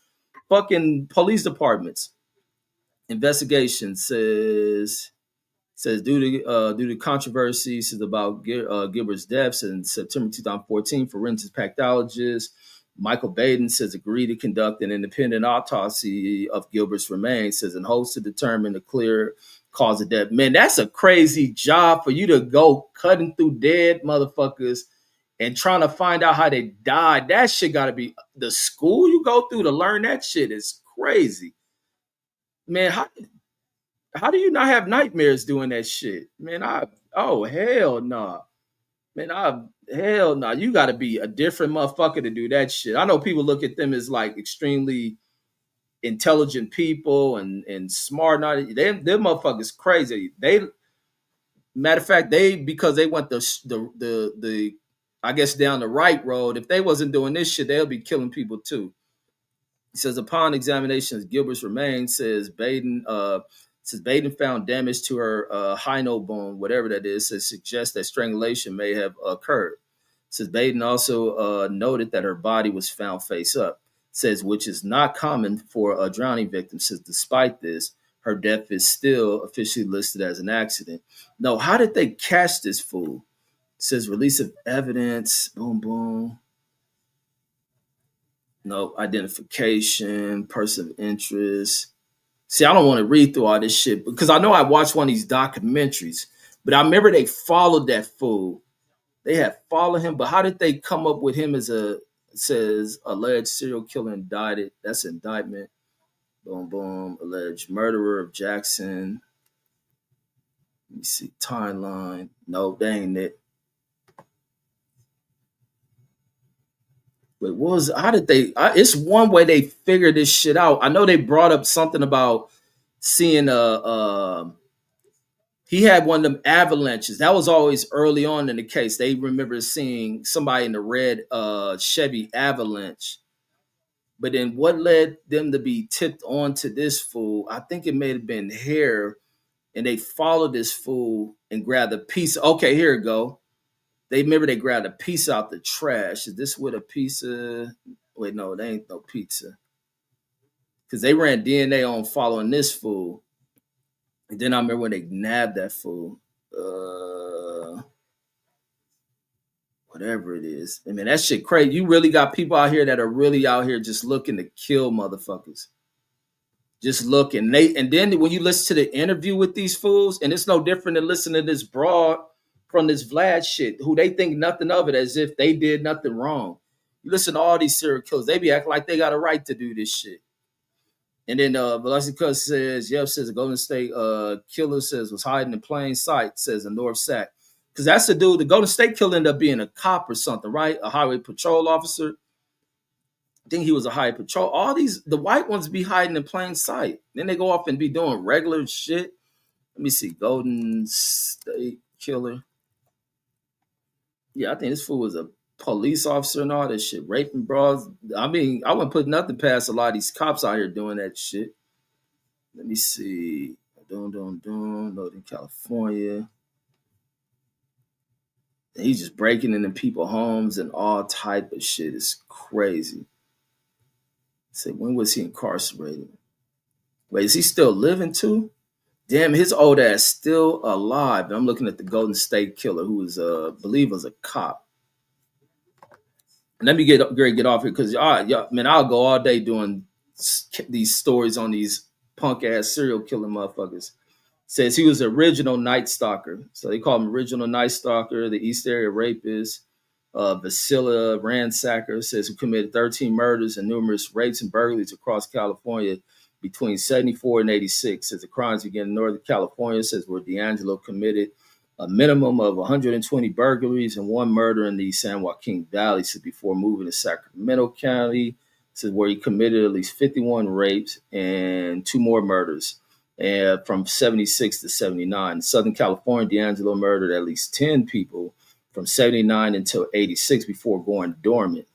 fucking police departments. Investigation says due to controversies about Gilbert's deaths in September 2014, forensic pathologist Michael Baden says agreed to conduct an independent autopsy of Gilbert's remains, says in hopes to determine the clear cause of death. Man, that's a crazy job for you to go cutting through dead motherfuckers and trying to find out how they died. That shit got to be the school you go through to learn that shit is crazy. Man, how do you not have nightmares doing that shit? Man, hell no. Man, hell no. You gotta be a different motherfucker to do that shit. I know people look at them as like extremely intelligent people and smart. Them motherfuckers crazy. Matter of fact, because they went the I guess down the right road. If they wasn't doing this shit, they'll be killing people too. He says upon examination of Gilbert's remains, says Baden found damage to her hyoid bone, whatever that is, suggests that strangulation may have occurred. Says Baden also noted that her body was found face up. Says which is not common for a drowning victim. Says despite this, her death is still officially listed as an accident. No, how did they catch this fool? Says release of evidence. Boom, boom. No identification, person of interest. See, I don't want to read through all this shit because I know I watched one of these documentaries, but I remember they followed that fool. They had followed him, but how did they come up with him as says alleged serial killer indicted? That's indictment. Boom, boom. Alleged murderer of Jackson. Let me see. Timeline. No, they ain't it. Wait, how did they? It's one way they figured this shit out. I know they brought up something about seeing he had one of them avalanches. That was always early on in the case. They remember seeing somebody in the red Chevy Avalanche. But then what led them to be tipped on to this fool? I think it may have been hair, and they followed this fool and grabbed a piece. Okay, here it go. They grabbed a piece out the trash. Is this with a pizza? Wait, no, they ain't no pizza. Because they ran DNA on following this fool. And then I remember when they nabbed that fool. Whatever it is. I mean, that shit crazy. You really got people out here that are really out here just looking to kill motherfuckers. Just looking. And then when you listen to the interview with these fools, and it's no different than listening to this broad from this Vlad shit, who they think nothing of it as if they did nothing wrong. You listen to all these serial killers, they be acting like they got a right to do this shit. And then Velasquez says, says a Golden State killer says was hiding in plain sight, says a North Sac. Because that's the dude, the Golden State killer ended up being a cop or something, right? A highway patrol officer. think he was a high patrol. All these, the white ones be hiding in plain sight. Then they go off and be doing regular shit. Let me see. Golden State Killer. Yeah, I think this fool was a police officer and all that shit. Raping bras. I mean, I wouldn't put nothing past a lot of these cops out here doing that shit. Let me see. Northern California. He's just breaking into people's homes and all type of shit. It's crazy. Say, when was he incarcerated? Wait, is he still living too? Damn, his old ass still alive. I'm looking at the Golden State Killer, who was, believe, was a cop. And let me get off here because y'all, man, I'll go all day doing these stories on these punk ass serial killing motherfuckers. Says he was the original Night Stalker. So they call him original Night Stalker, the East Area rapist, Vasilla Ransacker, says who committed 13 murders and numerous rapes and burglaries across California between 74 and 86. Says the crimes began in Northern California, says where D'Angelo committed a minimum of 120 burglaries and one murder in the San Joaquin Valley, says before moving to Sacramento County, says where he committed at least 51 rapes and two more murders. And from 76 to 79. In Southern California, D'Angelo murdered at least 10 people from 79 until 86 before going dormant.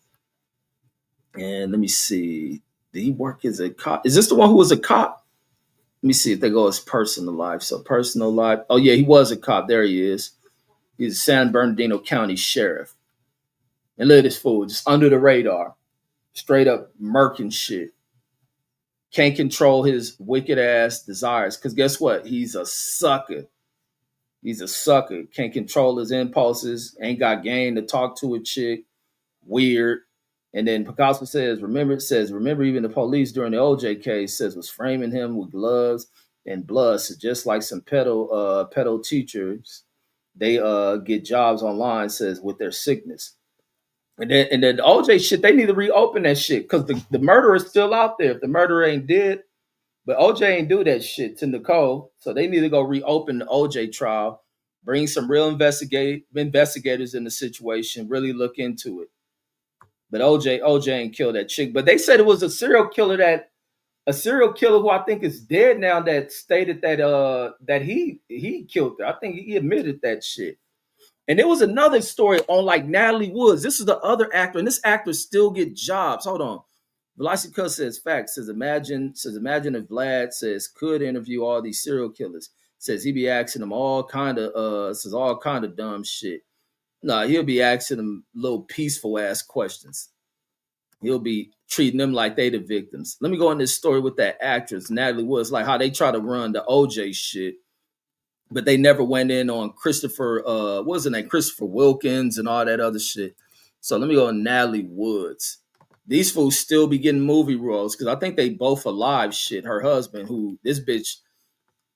And let me see. Did he work as a cop? Is this the one who was a cop? Let me see if they go as personal life. So personal life. Oh, yeah, he was a cop. There he is. He's a San Bernardino County sheriff. And look at this fool, just under the radar. Straight up murking shit. Can't control his wicked ass desires. Because guess what? He's a sucker. He's a sucker. Can't control his impulses. Ain't got game to talk to a chick. Weird. And then Picasso says, remember even the police during the OJ case says was framing him with gloves and blood. So just like some pedo teachers, they get jobs online, says, with their sickness. And then the OJ shit, they need to reopen that shit because the murderer is still out there. If the murderer ain't dead, but OJ ain't do that shit to Nicole, so they need to go reopen the OJ trial, bring some real investigators in the situation, really look into it. But OJ ain't killed that chick. But they said it was a serial killer who I think is dead now that stated that he killed her. I think he admitted that shit. And there was another story on like Natalie Woods. This is the other actor, and this actor still get jobs. Hold on. Velocico says facts. Says imagine if Vlad says could interview all these serial killers. Says he be asking them all kind of dumb shit. No, he'll be asking them little peaceful ass questions. He'll be treating them like they the victims. Let me go on this story with that actress, Natalie Woods, like how they try to run the OJ shit. But they never went in on Christopher, what was his name? Christopher Wilkins and all that other shit. So let me go on Natalie Woods. These fools still be getting movie roles because I think they both alive shit. Her husband, who this bitch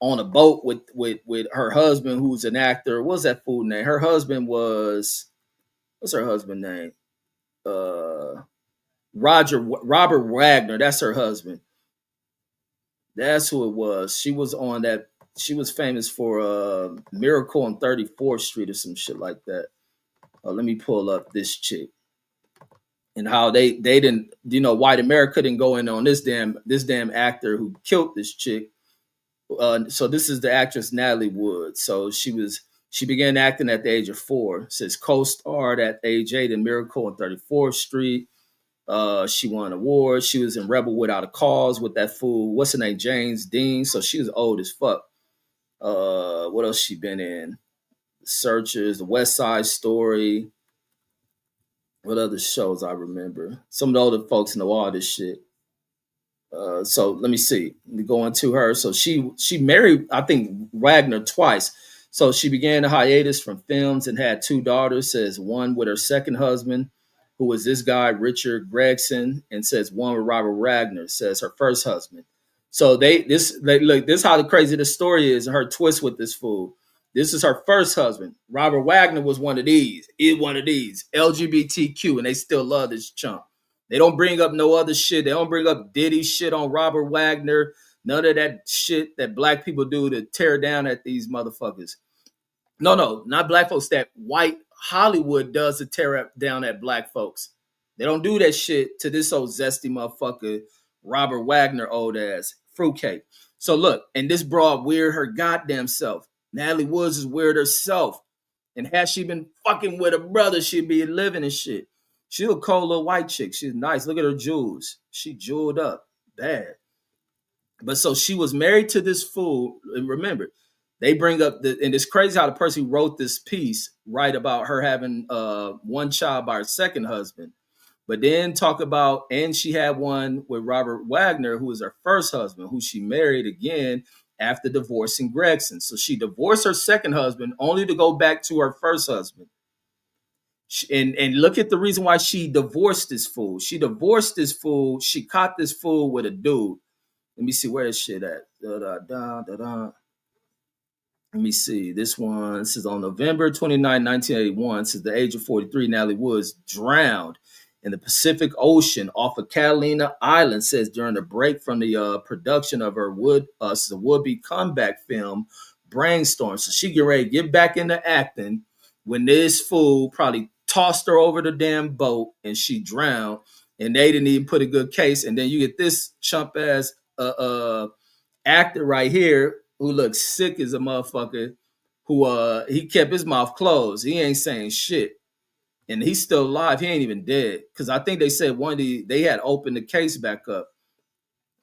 on a boat with her husband, who's an actor. What's that fool name? Her husband was, what's her husband name? Robert Wagner. That's her husband. That's who it was. She was on that. She was famous for Miracle on 34th Street or some shit like that. Let me pull up this chick. And how they didn't, white America didn't go in on this damn actor who killed this chick. So this is the actress Natalie Wood. So she began acting at the age of 4. Says co-starred at age 8 in Miracle on 34th Street. She won awards. She was in Rebel Without a Cause with that fool. What's her name? James Dean. So she was old as fuck. What else she been in? Searchers, The West Side Story. What other shows I remember? Some of the older folks know all this shit. So let me see. Go into her. So she married, I think, Wagner twice. So she began a hiatus from films and had 2 daughters. Says one with her second husband, who was this guy Richard Gregson, and says one with Robert Wagner. Says her first husband. So look. This is how crazy the story is. And her twist with this fool. This is her first husband. Robert Wagner was one of these. LGBTQ, and they still love this chump. They don't bring up no other shit. They don't bring up Diddy shit on Robert Wagner. None of that shit that black people do to tear down at these motherfuckers. No, not black folks. That white Hollywood does to tear down at black folks. They don't do that shit to this old zesty motherfucker, Robert Wagner, old ass fruitcake. So look, and this broad weird her goddamn self. Natalie Woods is weird herself. And had she been fucking with her brother, she'd be living and shit. She's a cold little white chick. She's nice. Look at her jewels. She jeweled up. Bad. But so she was married to this fool. And remember, they bring up and it's crazy how the person who wrote this piece write about her having one child by her second husband. But then talk about, and she had one with Robert Wagner, who was her first husband, who she married again after divorcing Gregson. So she divorced her second husband only to go back to her first husband. And look at the reason why she divorced this fool. She divorced this fool. She caught this fool with a dude. Let me see where this shit at. Let me see. This one, this is on November 29, 1981. Since the age of 43, Natalie Woods drowned in the Pacific Ocean off of Catalina Island, says during a break from the production of her would-be comeback film, Brainstorm. So she get ready to get back into acting when this fool probably tossed her over the damn boat and she drowned, and they didn't even put a good case. And then you get this chump ass actor right here who looks sick as a motherfucker, who he kept his mouth closed. He ain't saying shit. And he's still alive. He ain't even dead. Because I think they said they had opened the case back up.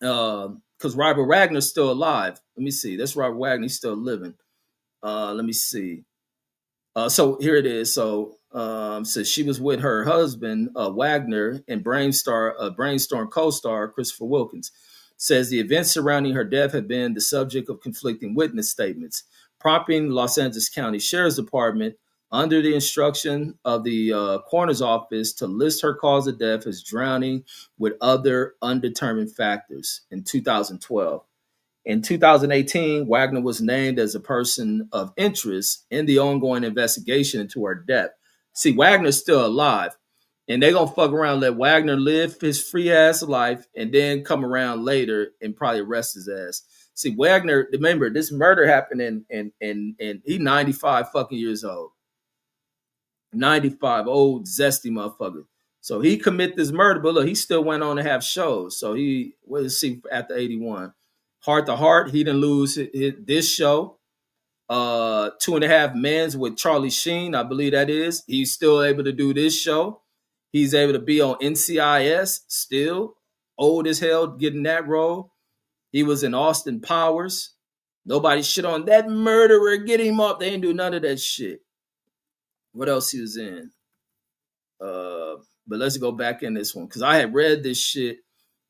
Because Robert Wagner's still alive. Let me see. That's Robert Wagner. He's still living. Let me see. So here it is. So she was with her husband, Wagner, and Brainstorm co-star Christopher Wilkins. Says the events surrounding her death have been the subject of conflicting witness statements, prompting Los Angeles County Sheriff's Department, under the instruction of the coroner's office, to list her cause of death as drowning with other undetermined factors in 2012. In 2018, Wagner was named as a person of interest in the ongoing investigation into her death. See, Wagner's still alive, and they're going to fuck around, let Wagner live his free ass life, and then come around later and probably arrest his ass. See, Wagner, remember, this murder happened in he 95 fucking years old. 95, old zesty motherfucker. So he commit this murder, but look, he still went on to have shows. So let's see, after 81. Heart to Heart, he didn't lose this show. 2.5 Men's with Charlie Sheen, I believe that is. He's still able to do this show. He's able to be on NCIS still. Old as hell getting that role. He was in Austin Powers. Nobody shit on that murderer. Get him up. They ain't do none of that shit. What else he was in? But let's go back in this one, because I had read this shit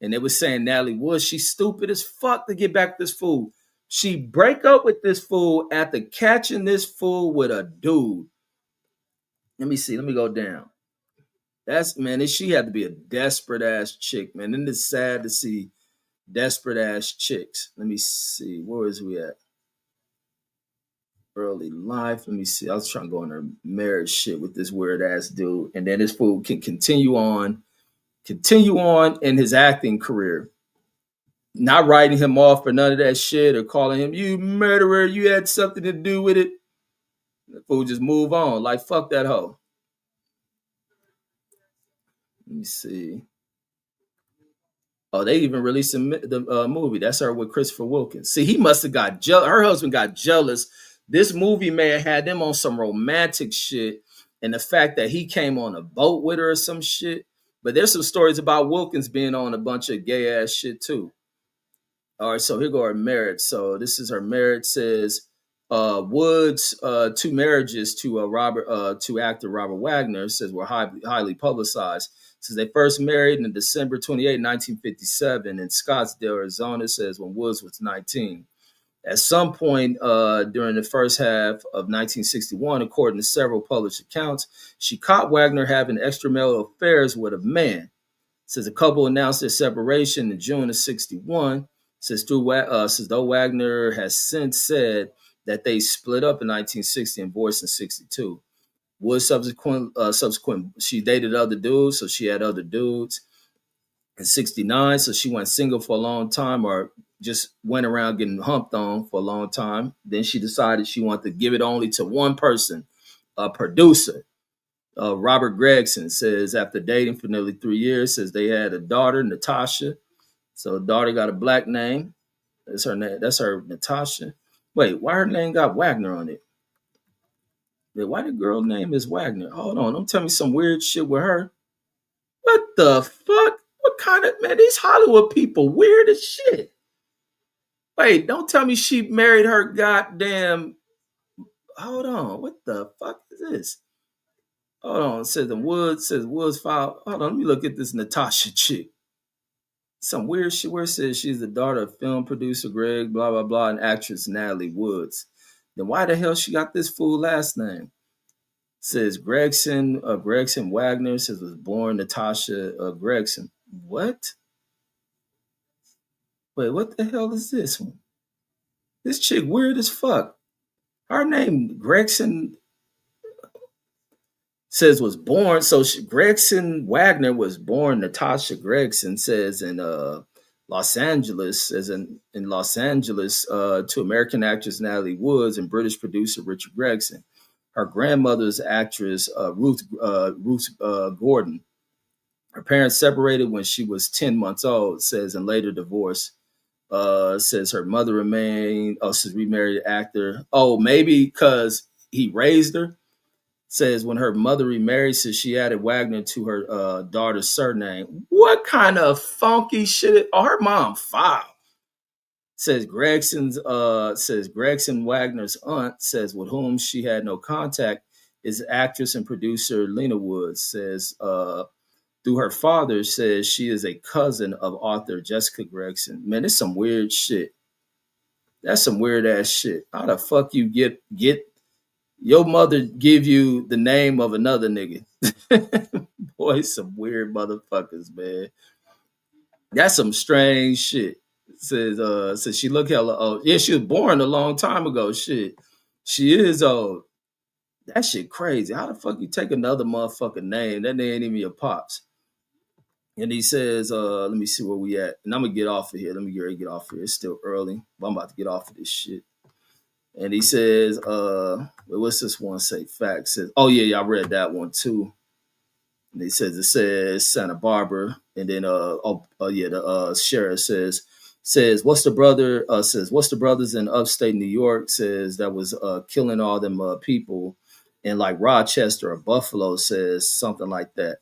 and they were saying Natalie Woods, she's stupid as fuck to get back this fool. She break up with this fool after catching this fool with a dude. Let me see. Let me go down. She had to be a desperate ass chick, man. And it's sad to see desperate ass chicks. Let me see. Where is we at? Early life. Let me see. I was trying to go on her marriage shit with this weird ass dude. And then this fool can continue on in his acting career. Not writing him off for none of that shit or calling him, you murderer, you had something to do with it. The fool just move on. Like, fuck that hoe. Let me see. Oh, they even released the movie. That's her with Christopher Wilkins. See, he must have got jealous. Her husband got jealous. This movie may have had them on some romantic shit, and the fact that he came on a boat with her or some shit. But there's some stories about Wilkins being on a bunch of gay ass shit too. All right, so here go her marriage. So this is her marriage. Says Woods' 2 marriages to actor Robert Wagner, says were highly publicized. Says they first married in December 28, 1957 in Scottsdale, Arizona, says when Woods was 19. At some point during the first half of 1961, according to several published accounts, she caught Wagner having extramarital affairs with a man. Says the couple announced their separation in June of 61. Says though Wagner has since said that they split up in 1960 and divorced in 62. Wood subsequent, she dated other dudes, so she had other dudes. In 69, so she went single for a long time, or just went around getting humped on for a long time. Then she decided she wanted to give it only to one person, a producer. Robert Gregson says after dating for nearly 3 years, says they had a daughter, Natasha. So daughter got a black name. That's her name. That's her, Natasha. Wait, why her name got Wagner on it? Wait, why the girl name is Wagner? Hold on, don't tell me some weird shit with her. What the fuck? What kind of, man? These Hollywood people weird as shit. Wait, don't tell me she married her goddamn. Hold on, what the fuck is this? Hold on, it says the Woods, says Woods file. Hold on, let me look at this Natasha chick. Some weird shit where it says she's the daughter of film producer Greg, blah, blah, blah, and actress Natalie Woods. Then why the hell she got this fool last name? It says Gregson Wagner, says was born Natasha Gregson. What? Wait, what the hell is this one? This chick weird as fuck. Her name Gregson says was born. So Gregson Wagner was born Natasha Gregson, says in Los Angeles, says in Los Angeles to American actress Natalie Woods and British producer Richard Gregson. Her grandmother's actress Ruth Gordon. Her parents separated when she was 10 months old, says, and later divorced. Says her mother remained, says remarried actor. Oh, maybe because he raised her. Says when her mother remarried, says she added Wagner to her daughter's surname. What kind of funky shit? Oh, her mom filed. Says Gregson Wagner's aunt, says with whom she had no contact, is actress and producer Lena Woods. Says through her father, says she is a cousin of author Jessica Gregson. Man, it's some weird shit. That's some weird ass shit. How the fuck you get your mother give you the name of another nigga? Boy, some weird motherfuckers, man. That's some strange shit. Says she look hella old. Yeah, she was born a long time ago. Shit. She is old. That shit crazy. How the fuck you take another motherfucking name? That name ain't even your pops. And he says, let me see where we at. And I'm gonna get off of here. Let me get off of here. It's still early, but I'm about to get off of this shit. And he says, what's this one say? Fact says, oh yeah, I read that one too. And he says it says Santa Barbara, and then the sheriff says what's the brothers in upstate New York, says that was killing all them people in like Rochester or Buffalo, says something like that.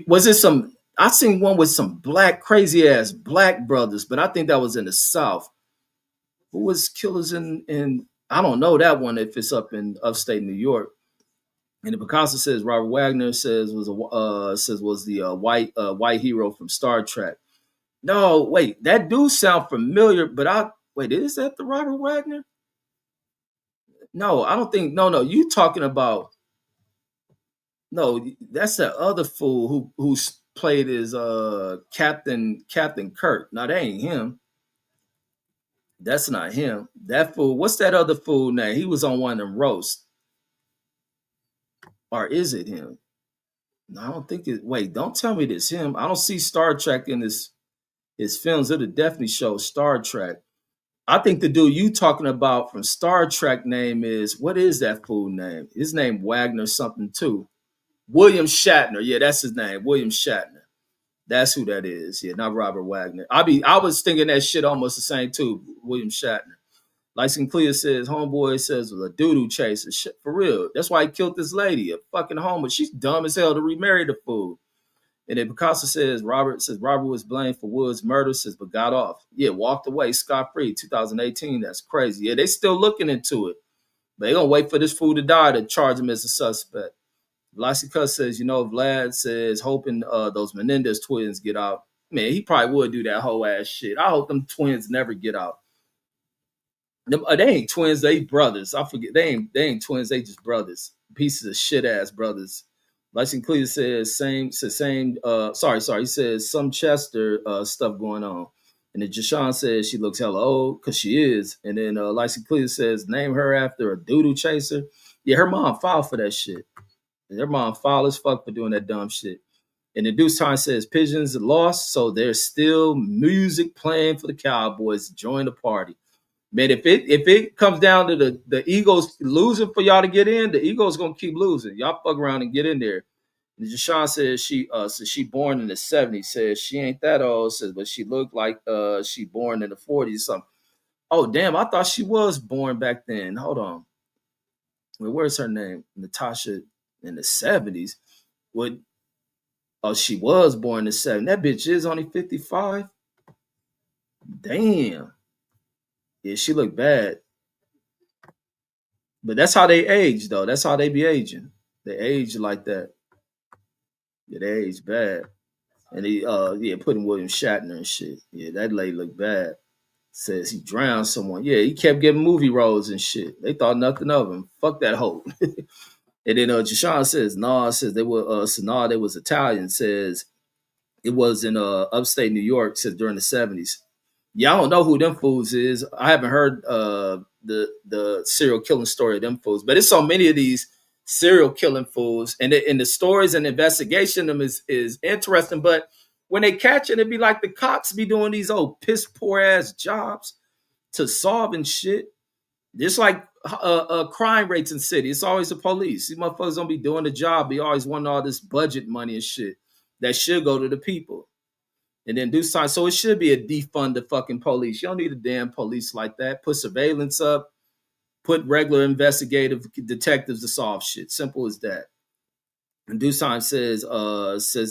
Was it some? I seen one with some black crazy ass black brothers, but I think that was in the South. Who was killers in I don't know that one if it's up in upstate New York. And the Picasso says Robert Wagner was the white hero from Star Trek. No, wait, that do sound familiar, but is that the Robert Wagner? No, I don't think. No, you talking about? No, that's the other fool who played as Captain Kirk. No, that ain't him. That's not him. That fool. What's that other fool name? He was on one of them roasts. Or is it him? No, I don't think it. Wait, don't tell me this him. I don't see Star Trek in his films. It'll definitely show Star Trek. I think the dude you talking about from Star Trek name is, what is that fool name? His name Wagner something too. William Shatner. Yeah, that's his name. William Shatner. That's who that is. Yeah, not Robert Wagner. I was thinking that shit almost the same too. William Shatner. Like Sinclair says, homeboy says was a doo-doo chaser. Shit, for real. That's why he killed this lady, a fucking homo. She's dumb as hell to remarry the fool. And then Picasso says Robert was blamed for Wood's murder, says but got off. Yeah, walked away scot-free. 2018. That's crazy. Yeah, they still looking into it. But they gonna wait for this fool to die to charge him as a suspect. Vlasica says, Vlad says hoping those Menendez twins get out. Man, he probably would do that whole ass shit. I hope them twins never get out. They ain't twins, they brothers. I forget. They ain't twins, they just brothers. Pieces of shit ass brothers. Lyson Clear says he says some Chester stuff going on. And then Jashawn says she looks hella old, because she is. And then Lyson Clear says name her after a doodle chaser. Yeah, her mom filed for that shit. And her mom filed as fuck for doing that dumb shit. And the Deuce Time says Pigeons lost, so there's still music playing for the Cowboys to join the party. Man, if it comes down to the Eagles losing for y'all to get in, the Eagles gonna keep losing. Y'all fuck around and get in there. And Deshaun says she born in the 70s, says she ain't that old, says, but she looked like she born in the 40s something. Oh damn, I thought she was born back then. Hold on. Well, where's her name? Natasha in the 70s. What oh she was born in the 70s. That bitch is only 55. Damn. Yeah, she looked bad. But that's how they age though. That's how they be aging. They age like that. Yeah, they age bad. And he yeah, putting William Shatner and shit. Yeah, that lady looked bad. Says he drowned someone. Yeah, he kept getting movie roles and shit. They thought nothing of him. Fuck that hoe. And then Jashawn says, nah, says they were nah, they was Italian, says it was in upstate New York, says during the 70s. Yeah, I don't know who them fools is. I haven't heard the serial killing story of them fools, but it's so many of these serial killing fools, and the stories and investigation of them is interesting. But when they catch it, it'd be like the cops be doing these old piss poor ass jobs to solving shit. Just like crime rates in city, it's always the police. These motherfuckers don't be doing the job. They always want all this budget money and shit that should go to the people. And then do something. So it should be a defund the fucking police. You don't need a damn police like that. Put surveillance up. Put regular investigative detectives to solve shit. Simple as that. And Doosan says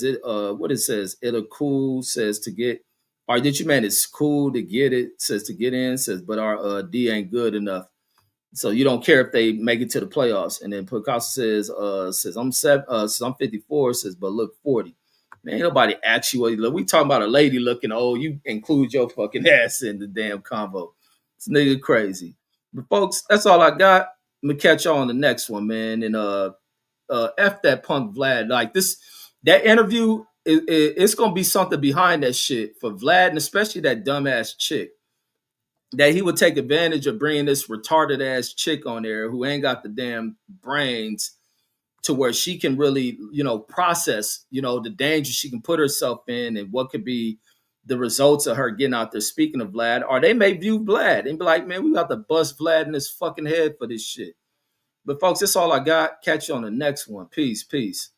it what it says, it'll cool, says to get all right, did you man it's cool to get it, says to get in, says, but our D ain't good enough. So you don't care if they make it to the playoffs. And then Picasso says I'm 54, says, but look 40. Man, ain't nobody ask you what you look. We talking about a lady looking old. You include your fucking ass in the damn convo. This nigga crazy. But folks, that's all I got. I'm gonna catch y'all on the next one, man. And F that punk Vlad. Like this, that interview, it's gonna be something behind that shit for Vlad, and especially that dumbass chick. That he would take advantage of bringing this retarded ass chick on there who ain't got the damn brains to where she can really, process, the danger she can put herself in and what could be the results of her getting out there. Speaking of Vlad, or they may view Vlad and be like, man, we got to bust Vlad in his fucking head for this shit. But folks, that's all I got. Catch you on the next one. Peace, peace.